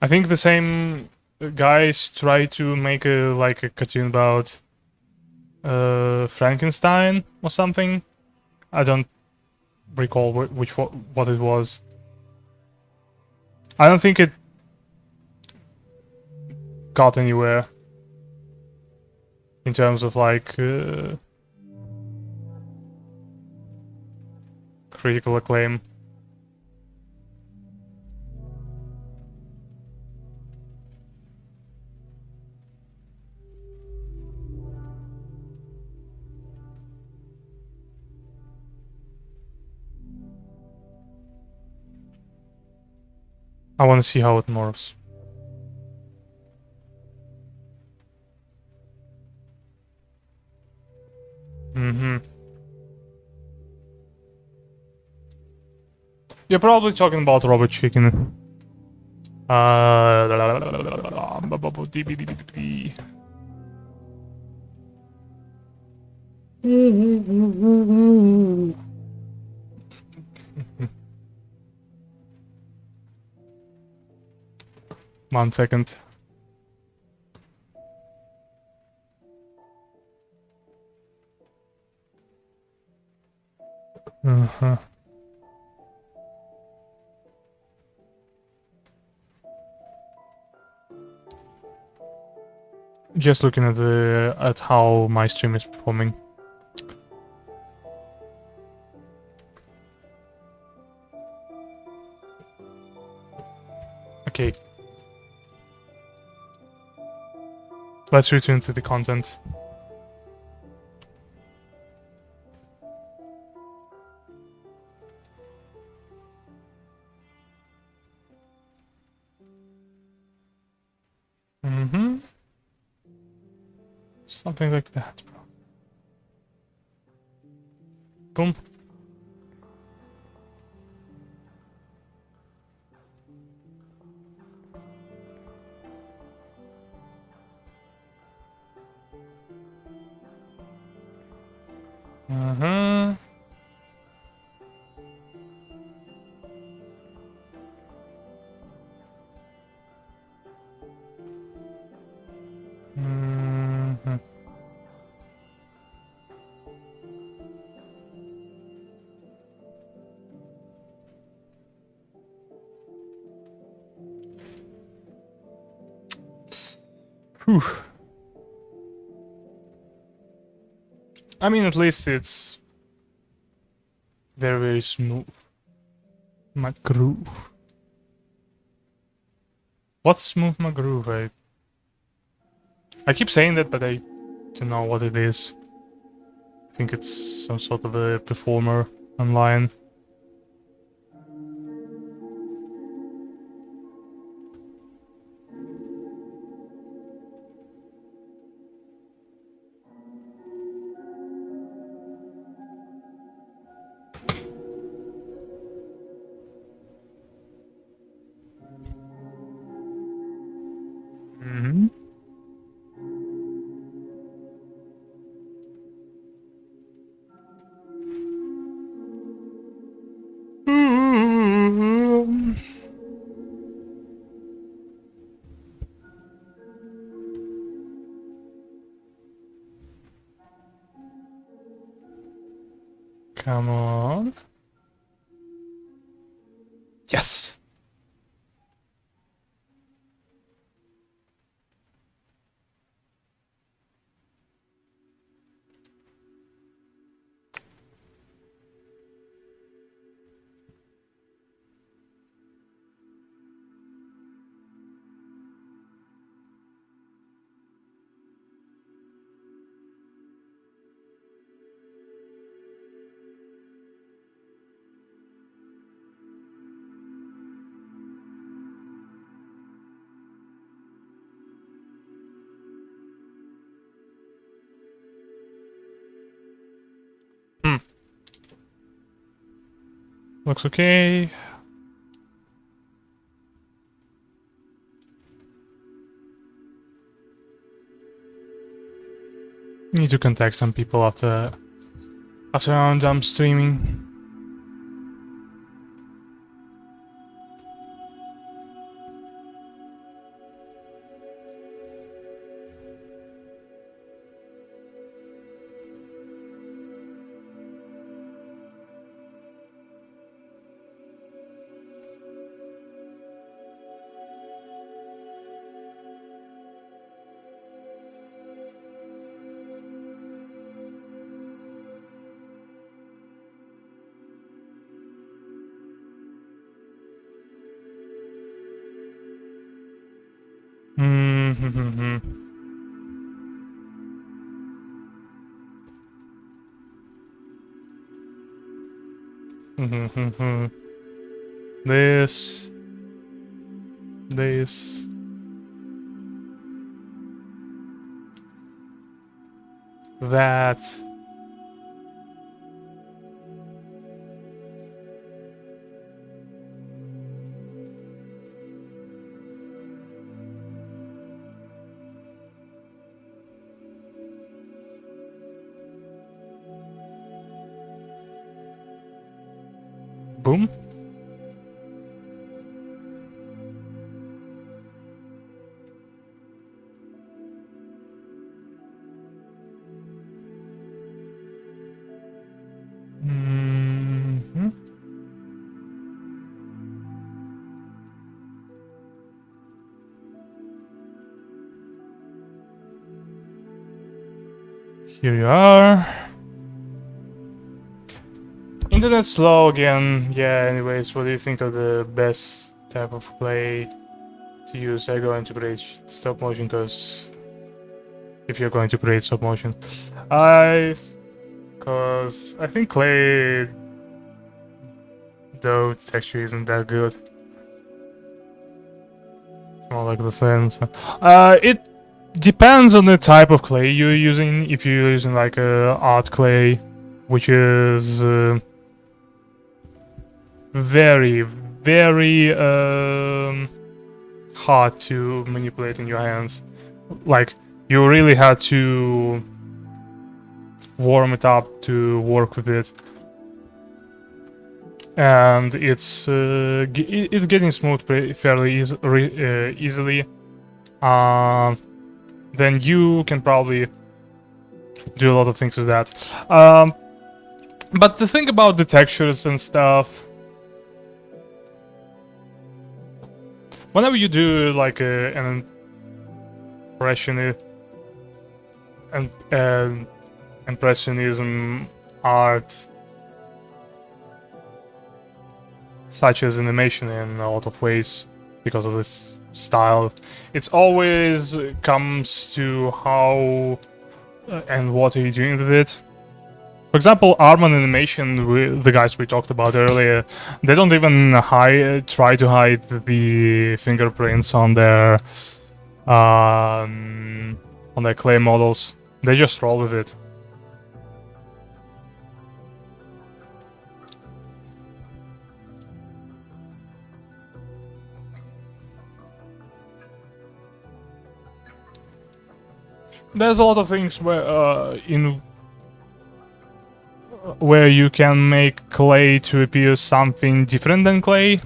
I think the same guys try to make a cartoon about Frankenstein or something. I don't recall what it was. I don't think it got anywhere in terms of like critical acclaim. I want to see how it morphs. You're probably talking about Robot Chicken. One second. Just looking at how my stream is performing. Okay. Let's return to the content. Something like that, bro. Boom. Whew. I mean, at least it's very, very smooth. My groove. What's smooth my groove? I keep saying that, but I don't know what it is. I think it's some sort of a performer online. Come on. Yes. Looks okay. Need to contact some people after I'm done streaming. Mm-hmm. Mm-hmm. This. That. Boom. Mm-hmm. Here you are. Internet slow again. Yeah, anyways, what do you think of the best type of clay to use? I go into create stop motion because if you're going to create stop motion, cause I think clay though texture isn't that good. More like the same. So. It depends on the type of clay you're using. If you're using like a art clay, which is very, very hard to manipulate in your hands. Like you really had to warm it up to work with it, and it's getting smooth fairly easily. Then you can probably do a lot of things with that. But the thing about the textures and stuff, whenever you do like an impressionism art, such as animation in a lot of ways, because of this style, it's always comes to how and what are you doing with it. For example, Arman Animation, the guys we talked about earlier, they don't even try to hide the fingerprints on their clay models. They just roll with it. There's a lot of things where you can make clay to appear something different than clay.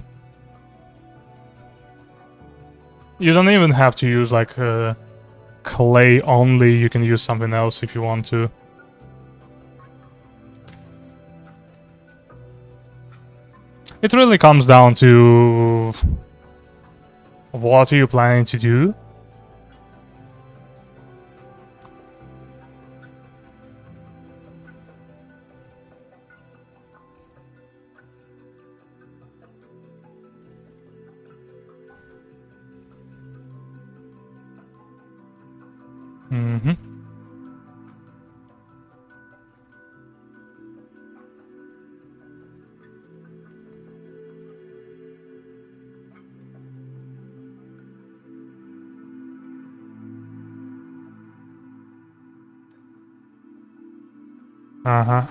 You don't even have to use like clay only. You can use something else if you want to. It really comes down to what are you planning to do. Mm-hmm. Uh-huh.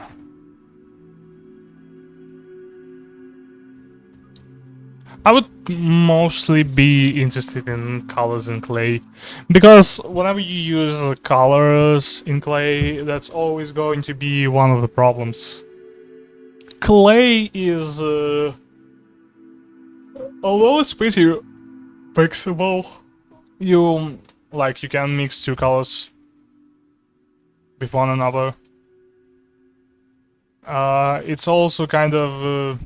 I would mostly be interested in colors in clay, because whenever you use colors in clay, that's always going to be one of the problems. Clay is, although it's pretty fixable, you can mix two colors with one another. It's also kind of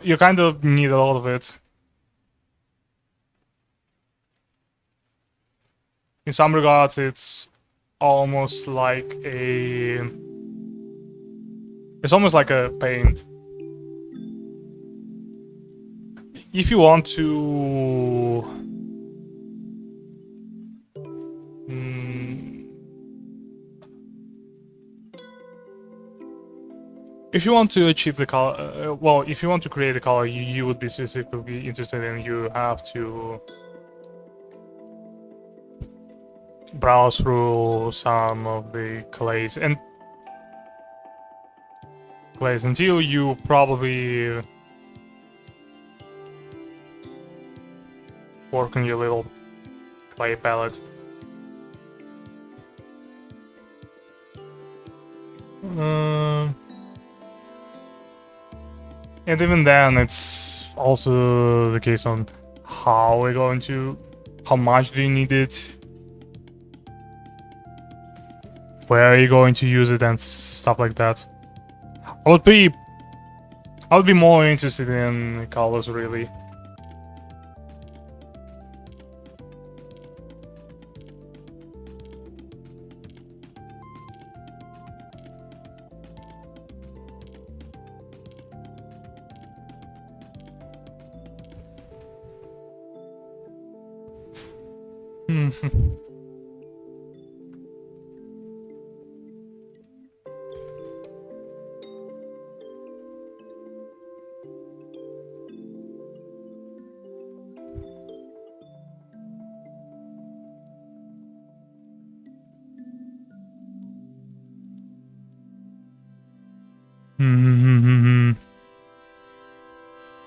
you kind of need a lot of it. In some regards, it's almost like a paint. If you want to if you want to achieve the color, well, if you want to create a color you would be specifically interested in, you have to browse through some of the clays until you probably work on your little clay palette. And even then, it's also the case on how much do you need it, where are you going to use it, and stuff like that. I would be more interested in colors, really.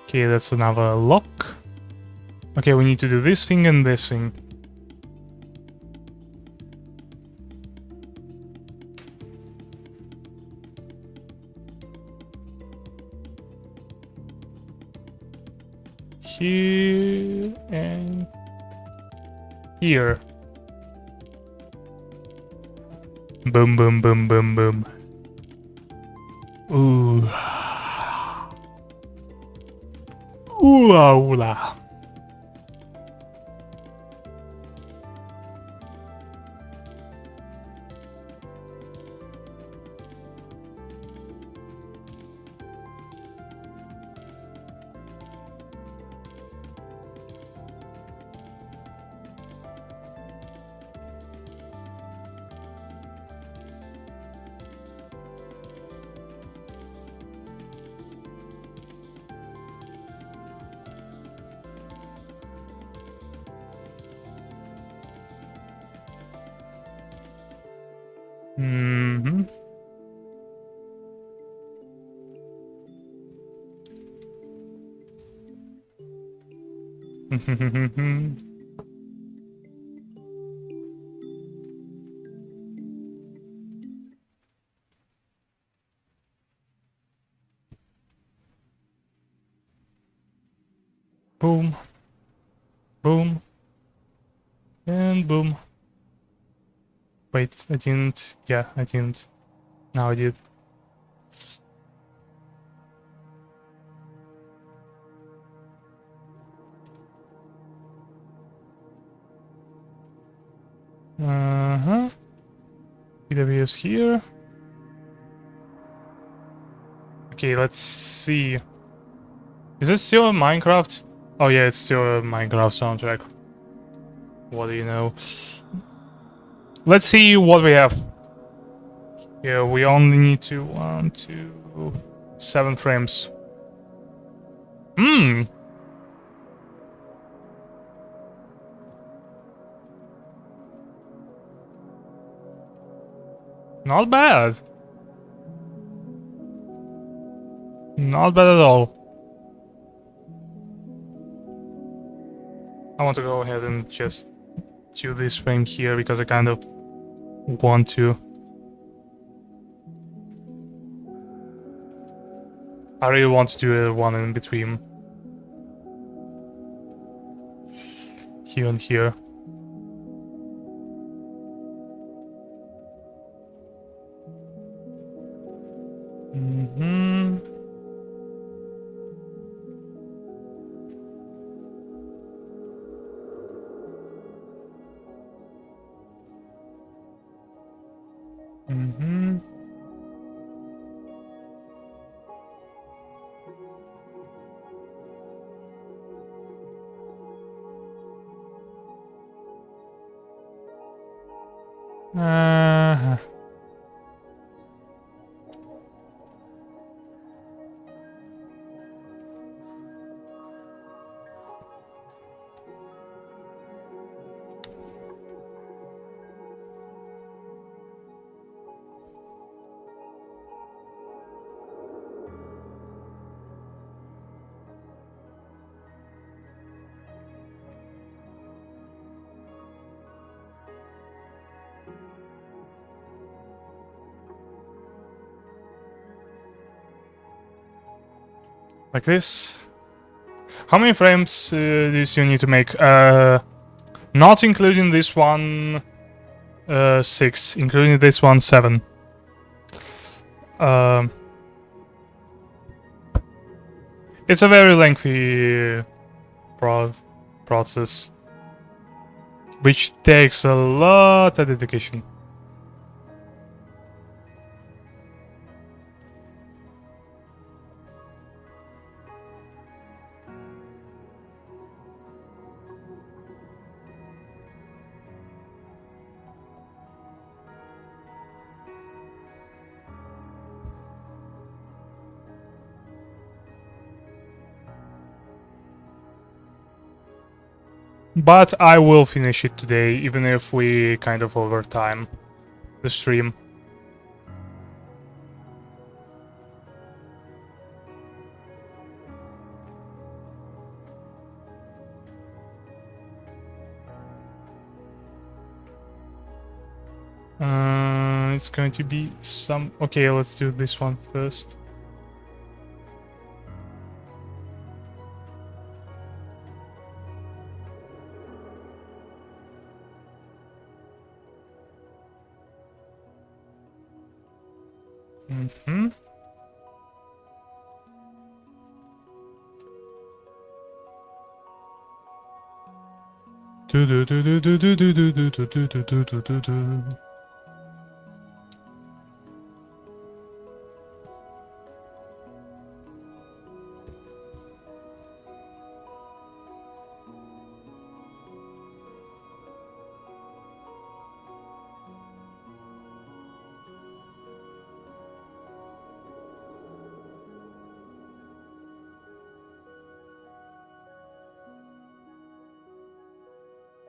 Okay, that's another lock. Okay, we need to do this thing and this thing. Here and here. Boom, boom, boom, boom, boom. Ooh. Ooh la ooh la. Boom. Boom. And boom. Wait, I didn't. Yeah, I didn't. Now I did. PW is here. Okay, let's see. Is this still a Minecraft? Oh yeah, it's still a Minecraft soundtrack. What do you know? Let's see what we have. Yeah, we only need to 1, 2, 7 frames. Not bad. Not bad at all. I want to go ahead and just do this frame here because I kind of want to. I really want to do a one in between here and here. Mm-hmm. Mm-hmm. Like this. How many frames do you need to make? Not including this one, 6. Including this one, 7. It's a very lengthy process, which takes a lot of dedication. But I will finish it today, even if we kind of overtime the stream. It's going to be some... Okay, let's do this one first. Mm-hmm.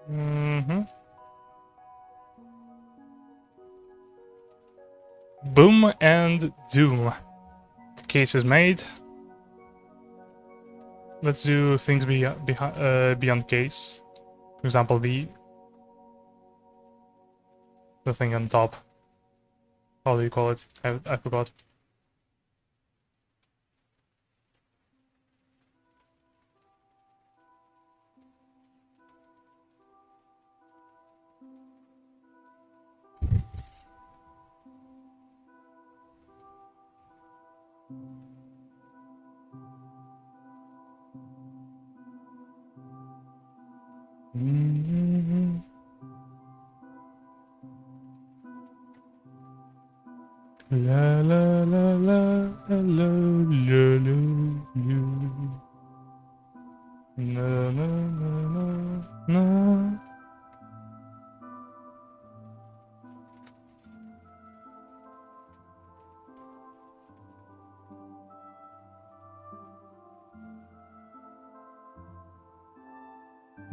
Mm-hmm. Boom and doom. The case is made. Let's do things beyond case. For example, the thing on top. How do you call it? I forgot. Mm-hmm. La la la la la la la la la la la.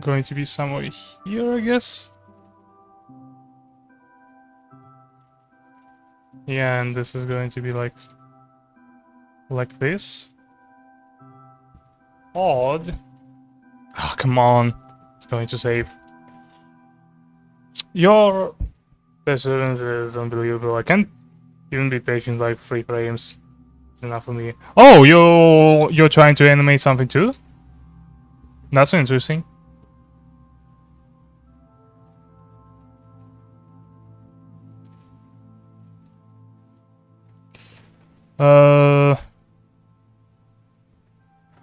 Going to be somewhere here, I guess. Yeah, and this is going to be like this. Odd. Oh, come on. It's going to save. Your perseverance is unbelievable. I can't even be patient like 3 frames. It's enough for me. Oh, you're trying to animate something too? That's interesting.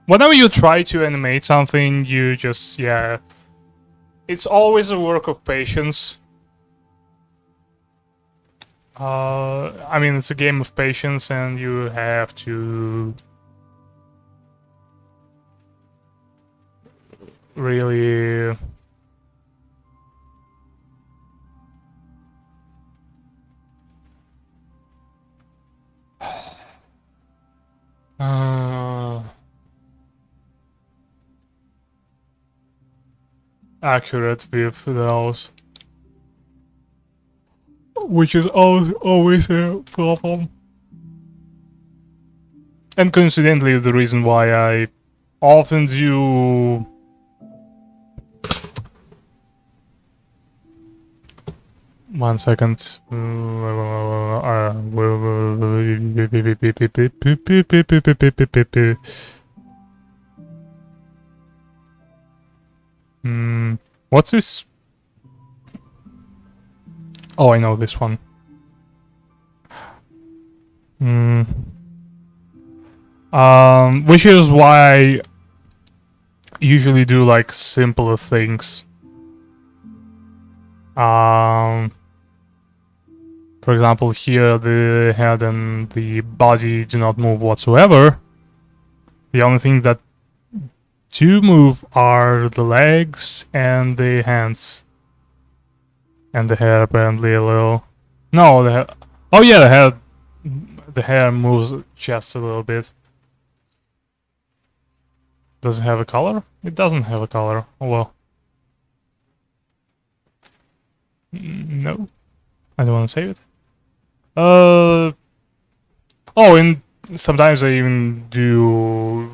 Whenever you try to animate something, you just, yeah, it's always a work of patience. I mean, it's a game of patience, and you have to really accurate with those, which is always a problem. And coincidentally, the reason why I often do one second. What's this? Oh, I know this one. Which is why I usually do like simpler things. For example, here the head and the body do not move whatsoever. The only thing that do move are the legs and the hands. And the hair apparently a little. No, the hair. Oh yeah, the hair. The hair moves just a little bit. Does it have a color? It doesn't have a color. Oh well. No. I don't want to save it. Oh, and sometimes I even do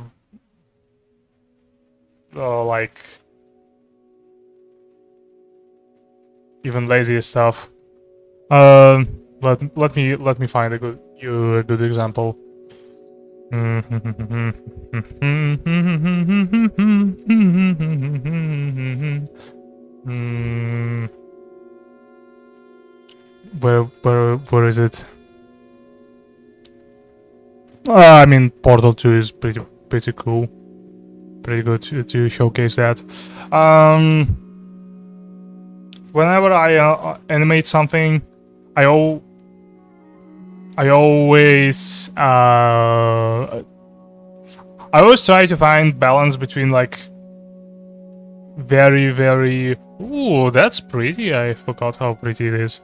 like even lazier stuff. Let me find a good example. Where is it? I mean, Portal 2 is pretty cool. Pretty good to showcase that. Whenever I animate something, I always try to find balance between like very. Ooh, that's pretty. I forgot how pretty it is.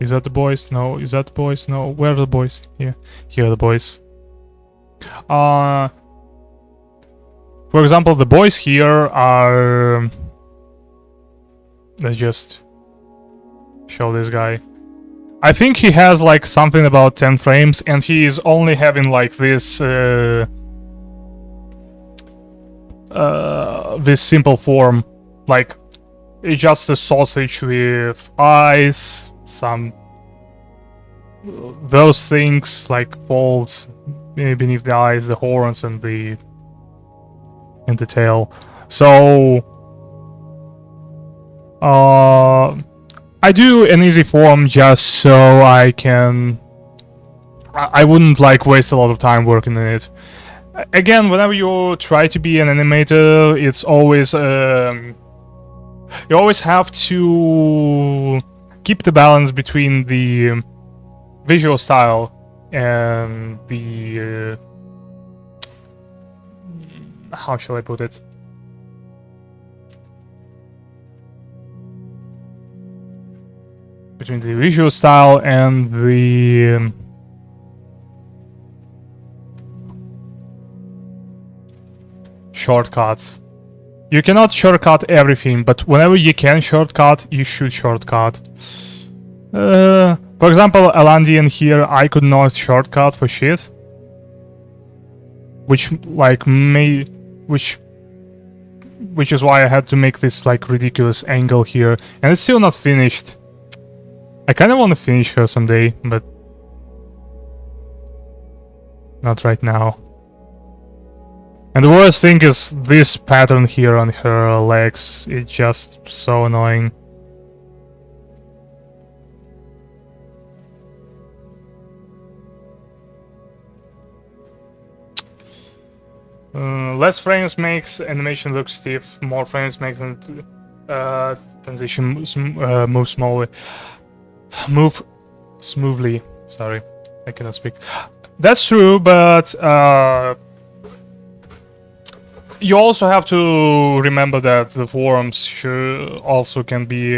Is that the boys? No. Is that the boys? No. Where are the boys? Here are the boys. For example, the boys here are. Let's just show this guy. I think he has like something about 10 frames, and he is only having like this this simple form, like it's just a sausage with eyes, some those things like folds beneath the eyes, the horns, and the tail. So I do an easy form just so I wouldn't like waste a lot of time working on it. Again, whenever you try to be an animator, it's always you always have to keep the balance between the visual style and the how shall I put it? Between the visual style and the shortcuts. You cannot shortcut everything, but whenever you can shortcut, you should shortcut. For example, Alandian here, I could not shortcut for shit. which like which is why I had to make this like ridiculous angle here, and it's still not finished. I kind of want to finish her someday, but not right now. And the worst thing is this pattern here on her legs. It's just so annoying. Less frames makes animation look stiff. More frames makes transition move smoothly. Sorry, I cannot speak. That's true, but you also have to remember that the forms also can be,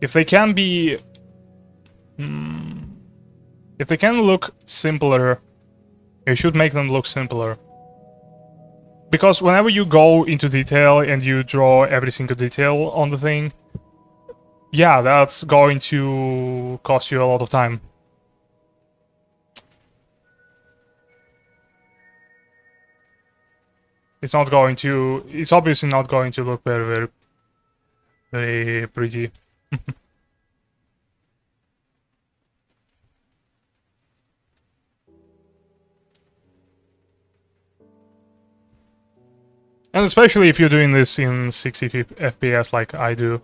if they can be, if they can look simpler, you should make them look simpler. Because whenever you go into detail and you draw every single detail on the thing, yeah, that's going to cost you a lot of time. It's not going to, it's obviously not going to look very pretty. And especially if you're doing this in 60 FPS like I do.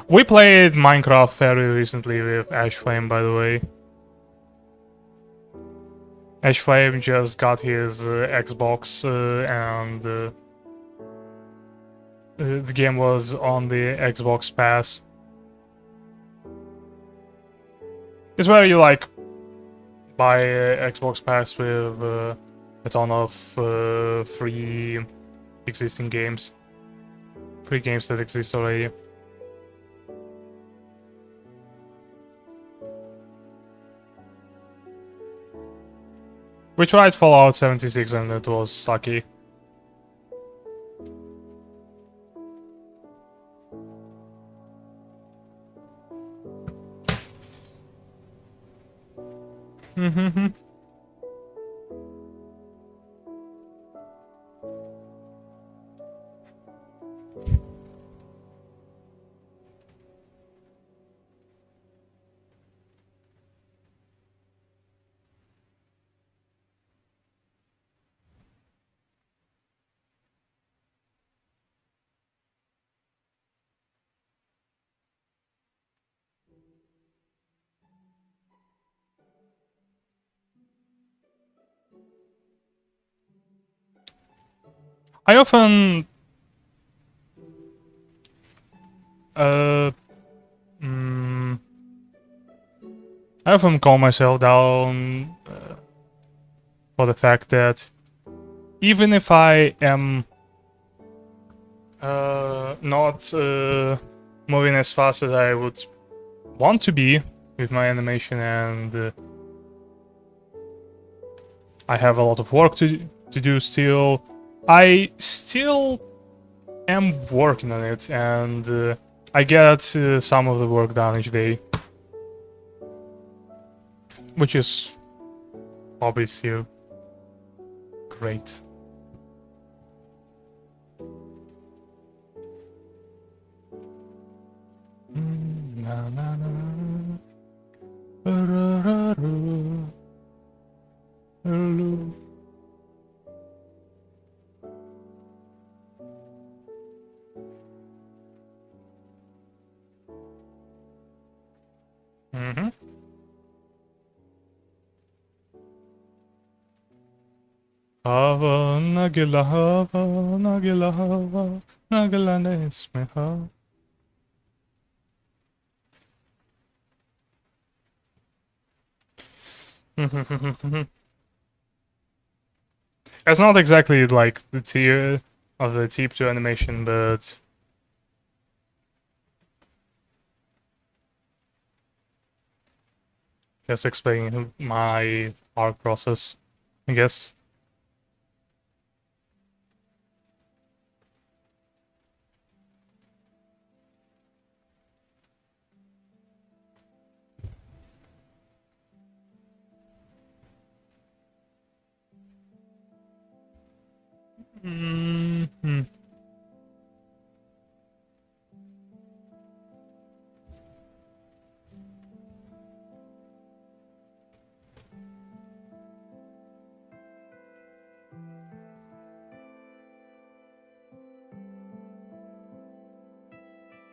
We played Minecraft very recently with Ashflame, by the way. Ashflame just got his Xbox and the game was on the Xbox Pass. It's where you like buy Xbox Pass with a ton of free existing games. Free games that exist already. We tried Fallout 76 and it was sucky. I often I often calm myself down for the fact that even if I am not moving as fast as I would want to be with my animation, and I have a lot of work to do still, I still am working on it, and I get some of the work done each day, which is obviously great. Na, na, na. Mm-hmm. Hava nagila hava nagila hava nagila nesmeha. It's not exactly like the tier of the Teep 2 animation, but just explaining my art process, I guess. Mm-hmm.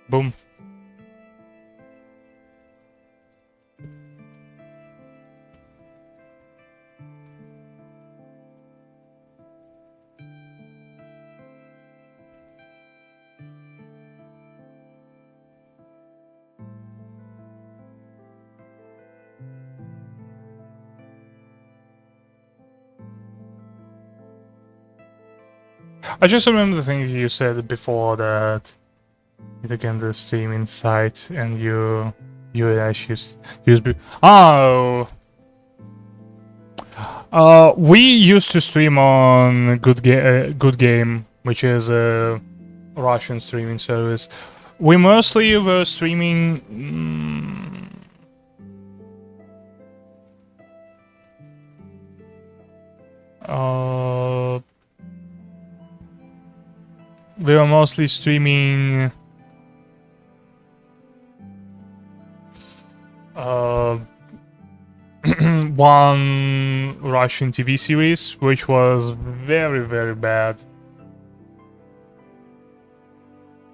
Boom. I just remember the thing you said before that you again the stream inside and you actually use oh. We used to stream on Good Game, which is a Russian streaming service. We mostly were streaming. We were mostly streaming. One Russian TV series, which was very, very bad.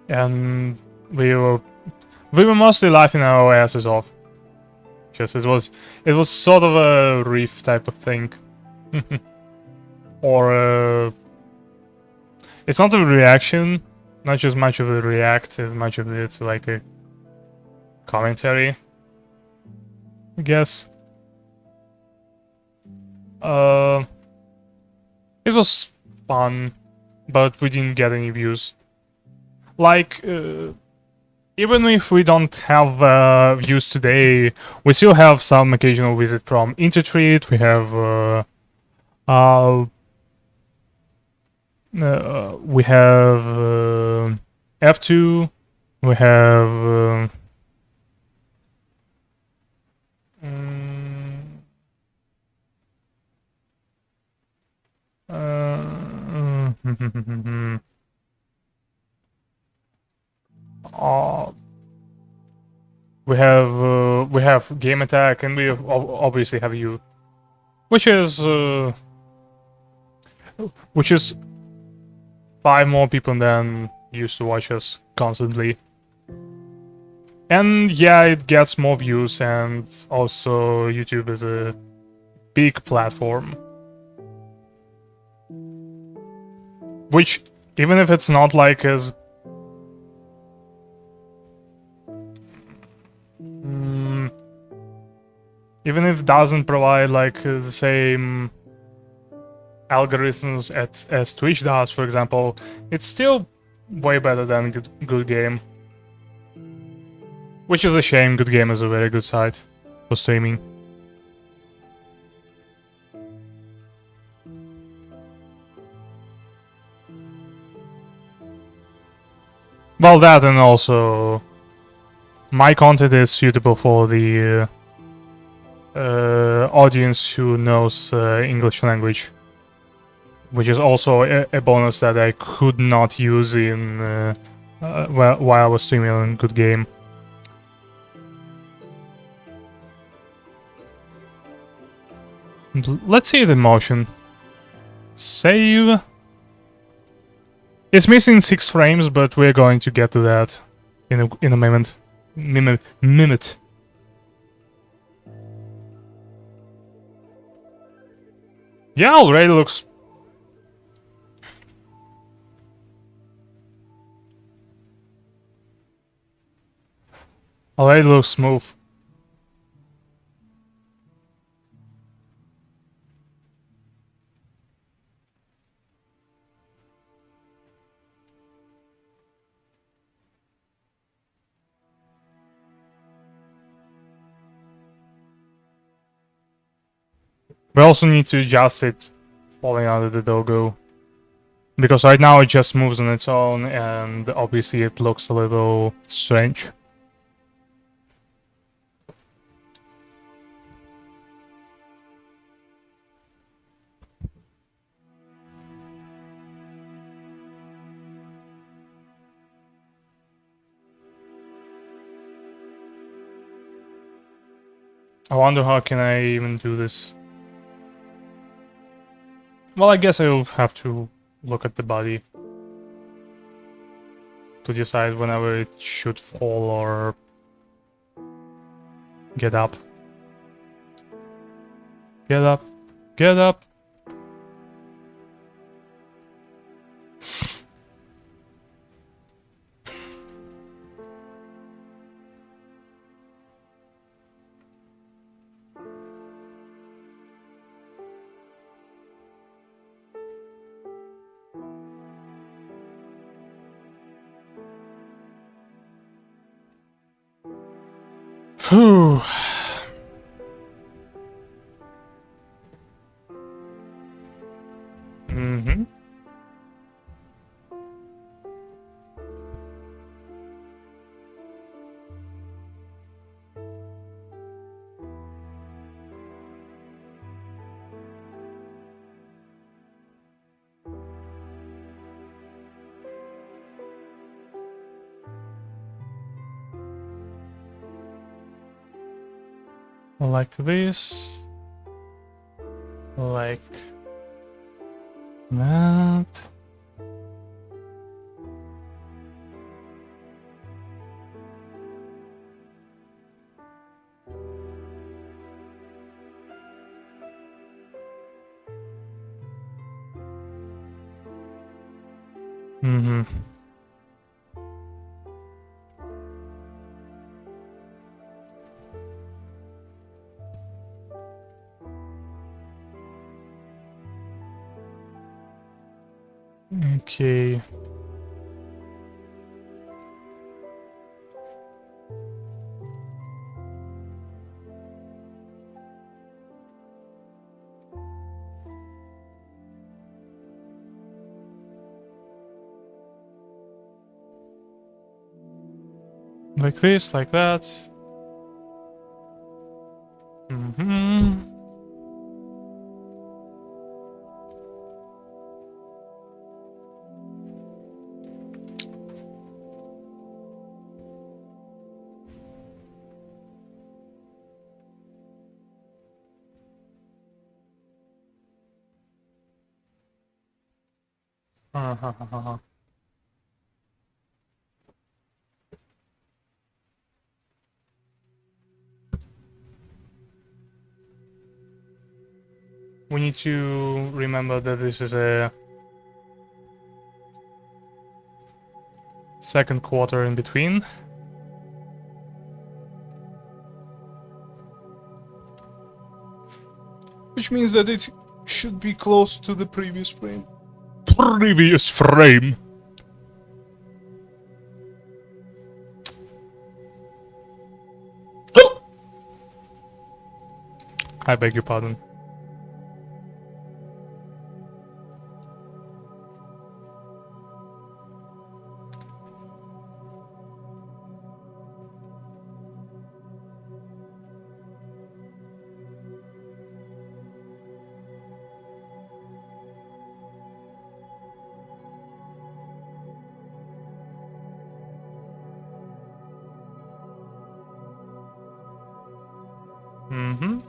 And we were mostly laughing our asses off. Because it was sort of a riff type of thing. Or it's not a reaction, not just much of a react as much of it's like a commentary, I guess. It was fun, but we didn't get any views. Like, even if we don't have views today, we still have some occasional visit from Intertreat. We have F2. We have we have Game Attack, and we obviously have you, which is 5 more people than used to watch us constantly. And yeah, it gets more views, and also YouTube is a big platform. Which, even if it's not like as... even if it doesn't provide like the same algorithms as Twitch does, for example, it's still way better than Good Game. Which is a shame. Good Game is a very good site for streaming. Well, that, and also my content is suitable for the audience who knows English language, which is also a bonus that I could not use in while I was streaming on Good Game. Let's see the motion. Save. It's missing 6 frames, but we're going to get to that in a moment. Minute. Yeah, already looks... Already looks smooth. We also need to adjust it falling under the doggo. Because right now it just moves on its own and obviously it looks a little strange. I wonder how can I even do this. Well, I guess I'll have to look at the body to decide whenever it should fall or get up. Get up. Get up. Whew. Mm-hmm. Like this. Like that. Mm-hmm. Okay. Like this, like that. Mm-hmm. Uh-huh. We need to remember that this is a second quarter in between. Which means that it should be close to the previous frame. Previous frame. Oh! I beg your pardon. Mm-hmm.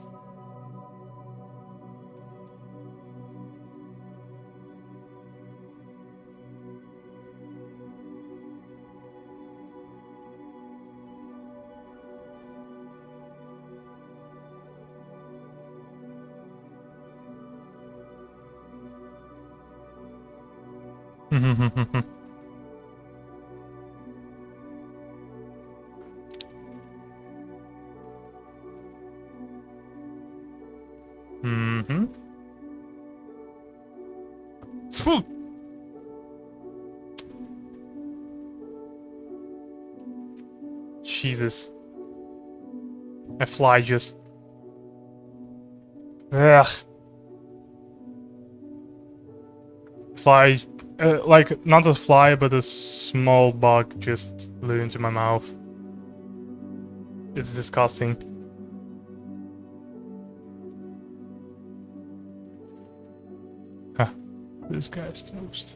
Mm-hmm. Phew. Jesus. A fly just... Ugh. Fly... like, not a fly, but a small bug just flew into my mouth. It's disgusting. Huh. This guy's toast.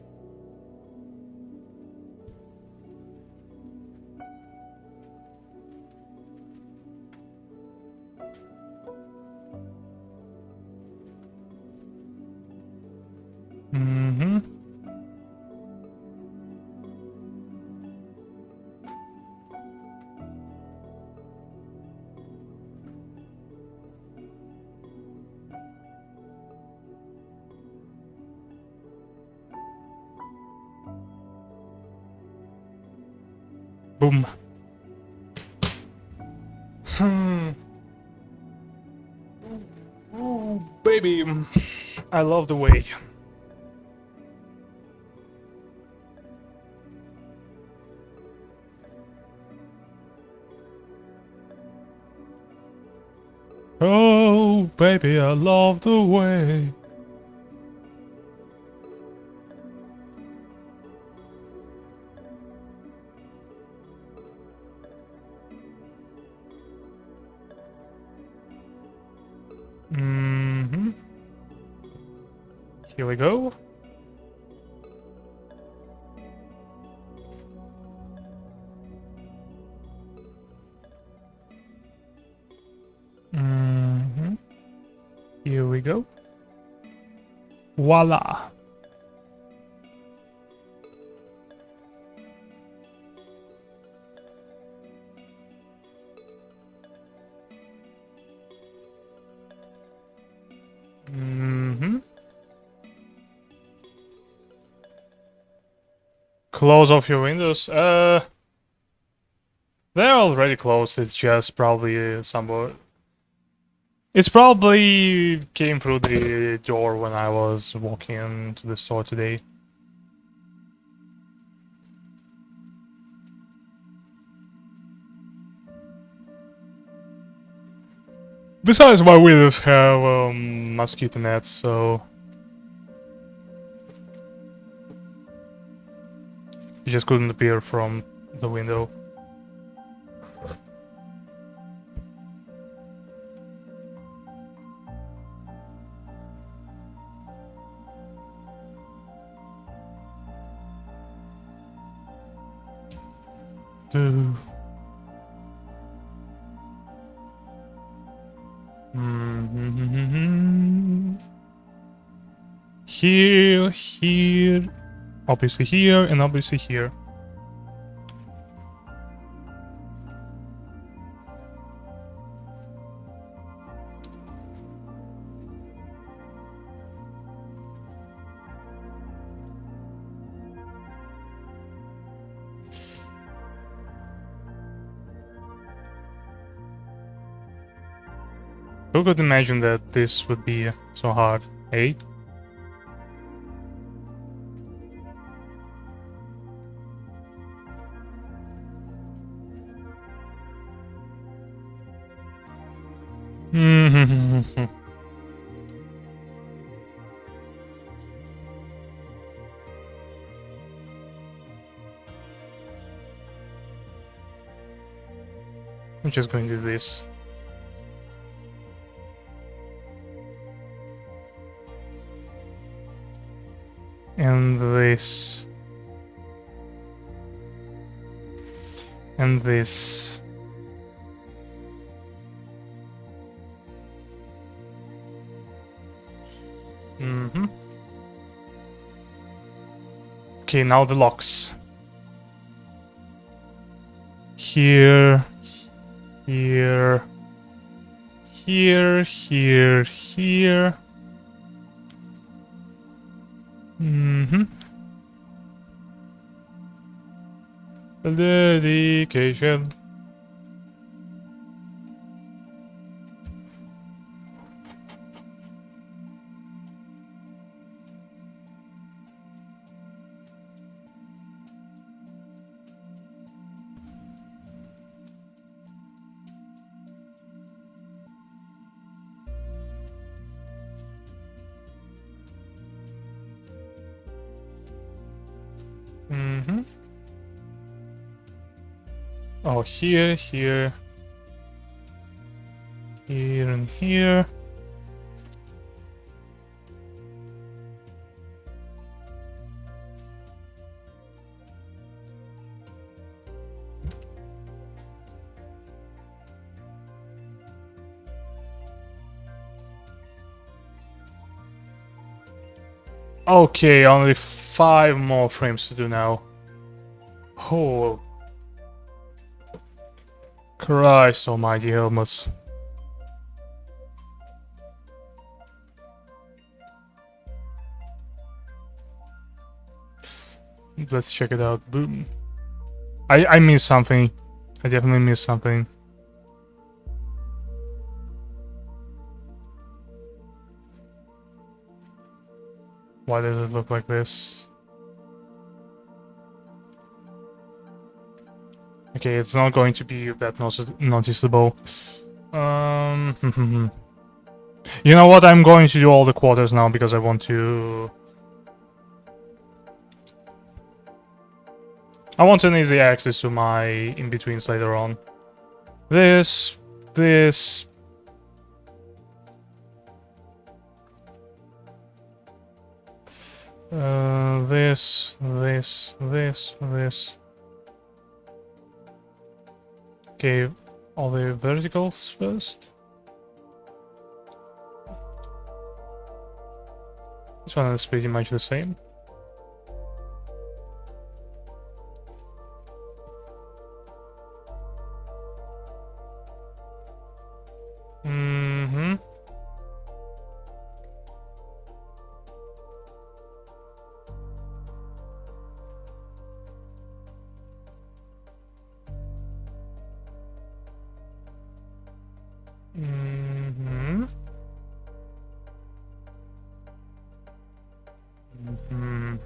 Mm-hmm. Boom. Oh, baby. I love the way. Oh, baby, I love the way. Mm-hmm. Here we go. Mm-hmm. Here we go. Voila. Mm-hmm. Close off your windows. They're already closed. It's just probably somewhere. It's probably came through the door when I was walking into the store today. Besides, my windows have mosquito nets, so you just couldn't appear from the window. Here, obviously here, and obviously here. Who could imagine that this would be so hard, eh? I'm just going to do this. And this. And this. Okay, now the locks. Here. Here. Here, here, here. Dedication. Mm-hmm. Oh, here, here, here, and here. Okay, only 5 more frames to do now. Oh, Christ almighty, Helmut. Let's check it out. Boom. I missed something. I definitely missed something. Why does it look like this? Okay, it's not going to be that noticeable. You know what? I'm going to do all the quarters now because I want to... I want an easy access to my in-betweens later on. This... This... This... Okay, all the verticals first. This one is pretty much the same. Mm-hmm. Mm-hmm.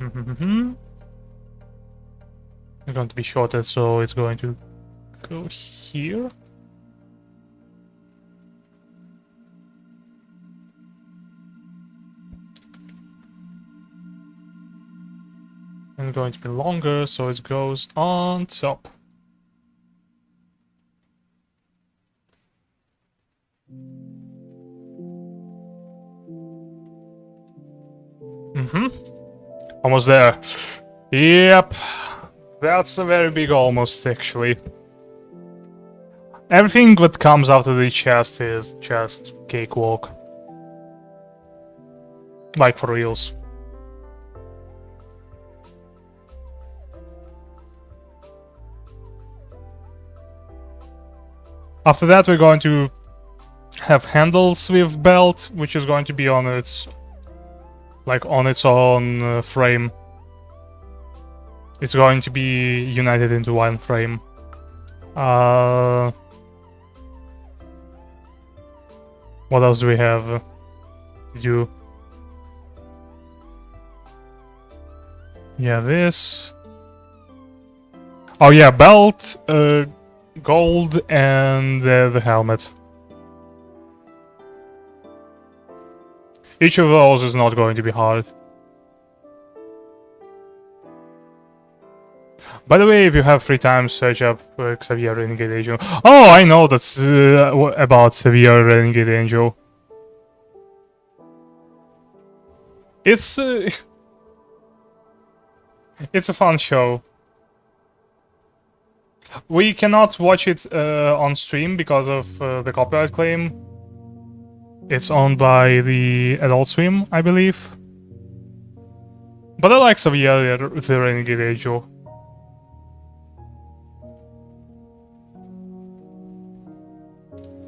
Mm-hmm. It's going to be shorter, so it's going to go here. And going to be longer, so it goes on top. Mm-hmm. Almost there. Yep. That's a very big almost, actually. Everything that comes out of the chest is just cakewalk. Like for reals. After that, we're going to have handles with belt, which is going to be on its... like on its own frame. It's going to be united into one frame. What else do we have to do? Yeah, this. Oh yeah, belt, gold, and the helmet. Each of those is not going to be hard. By the way, if you have free time, search up Xavier Renegade Angel. Oh, I know that's about Xavier Renegade Angel. It's a fun show. We cannot watch it on stream because of the copyright claim. It's owned by the Adult Swim, I believe. But I like Xavier the Renegade Angel.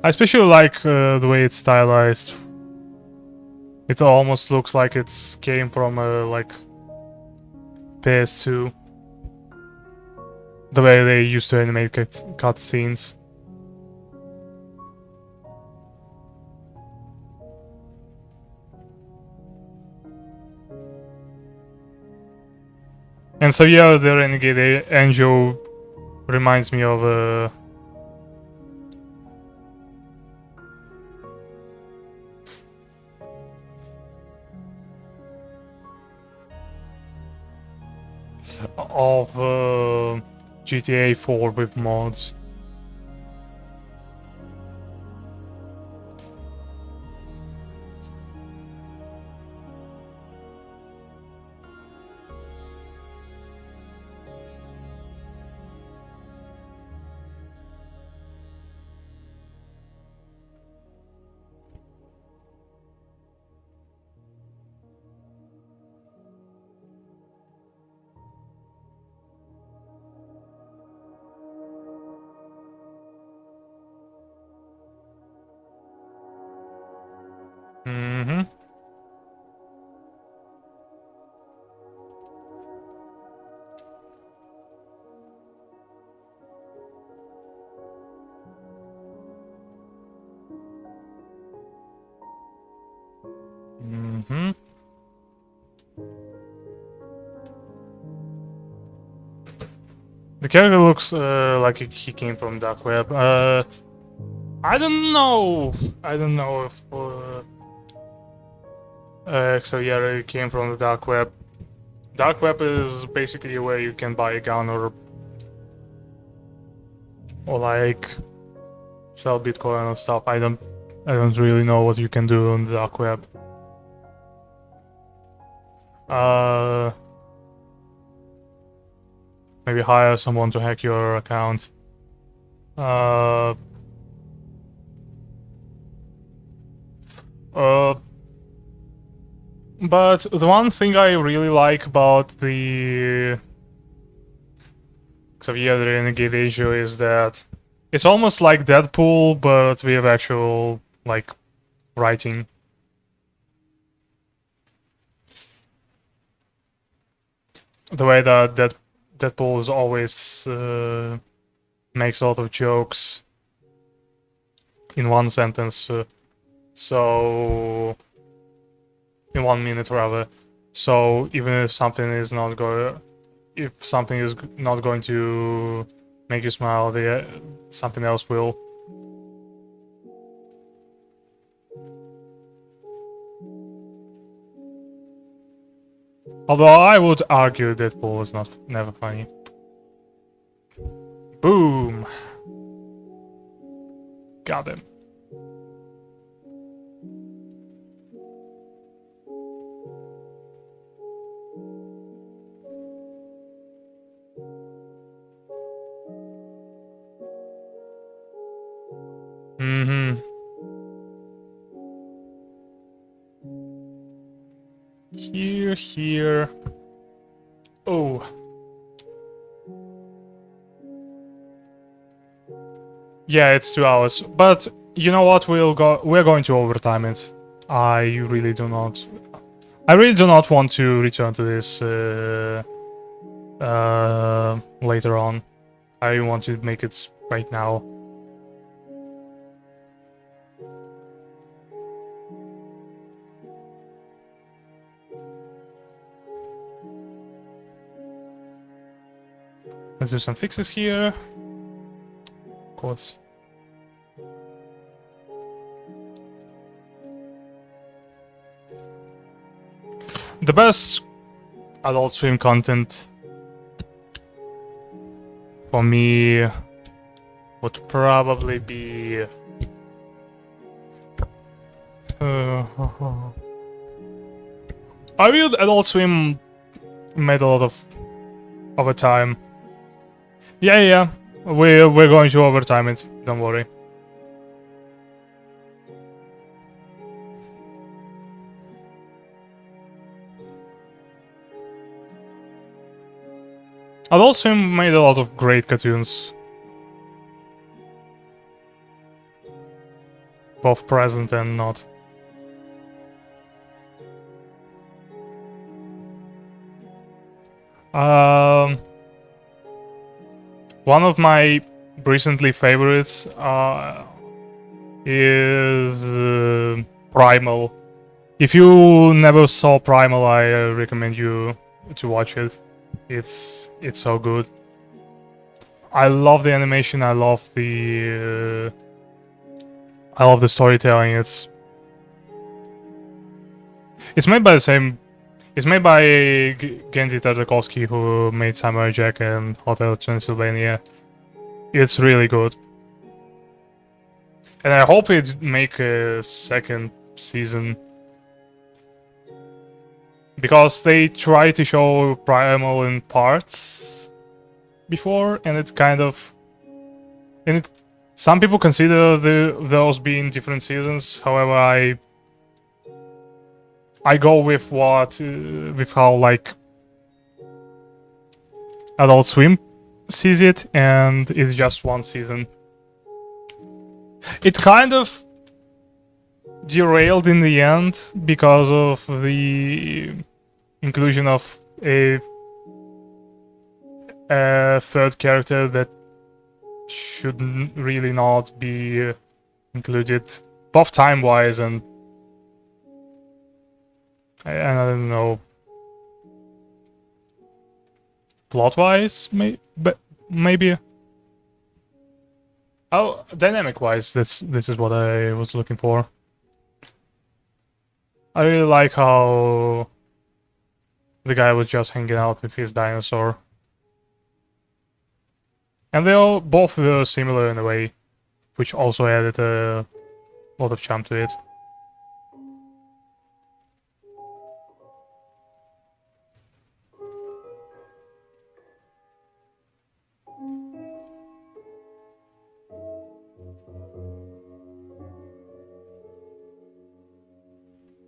I especially like the way it's stylized. It almost looks like it's came from like PS2. the way they used to animate cutscenes. And so yeah, the Renegade Angel reminds me of GTA 4 with mods. Mm-hmm. Mm-hmm. The character looks like he came from Dark Web. I don't know. I don't know if so yeah, he came from the Dark Web. Dark Web is basically where you can buy a gun or like sell Bitcoin or stuff. I don't really know what you can do on the Dark Web. Maybe hire someone to hack your account. But the one thing I really like about the Xavier the Renegade issue is that it's almost like Deadpool, but we have actual like writing. The way that Deadpool is always makes a lot of jokes in one sentence, so in 1 minute rather. So even if something is not going to make you smile, something else will. Although I would argue Deadpool is never funny. Boom. Got him. Mm-hmm. Here. Oh. Yeah, it's 2 hours. But you know what? We're going to overtime it. I really do not want to return to this later on. I want to make it right now. Let's do some fixes here. Of course. The best Adult Swim content for me would probably be I feel Adult Swim made a lot of overtime. Yeah. We're going to overtime it. Don't worry. Adult Swim made a lot of great cartoons. Both present and not. One of my recently favorites is Primal. If you never saw Primal, I recommend you to watch it. It's so good. I love the animation. I love the storytelling. It's made by the same. It's made by Genji Tartakovsky, who made Samurai Jack and Hotel Transylvania. It's really good, and I hope it make a second season, because they try to show Primal in parts before, and it kind of, some people consider those being different seasons. However, I go with with how like Adult Swim sees it, and it's just one season. It kind of derailed in the end because of the inclusion of a third character that should really not be included, both time-wise and I don't know, plot-wise, maybe. Oh, dynamic-wise, this is what I was looking for. I really like how the guy was just hanging out with his dinosaur. And they all both were similar in a way, which also added a lot of charm to it.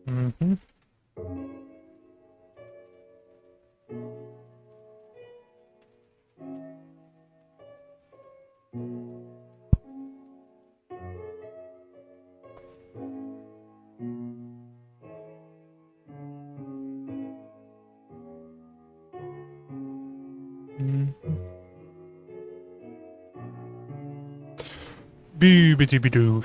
Mm-hmm. Boo-bitty-bidoo.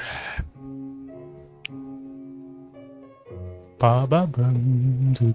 Ba-ba-bum-doo-doo.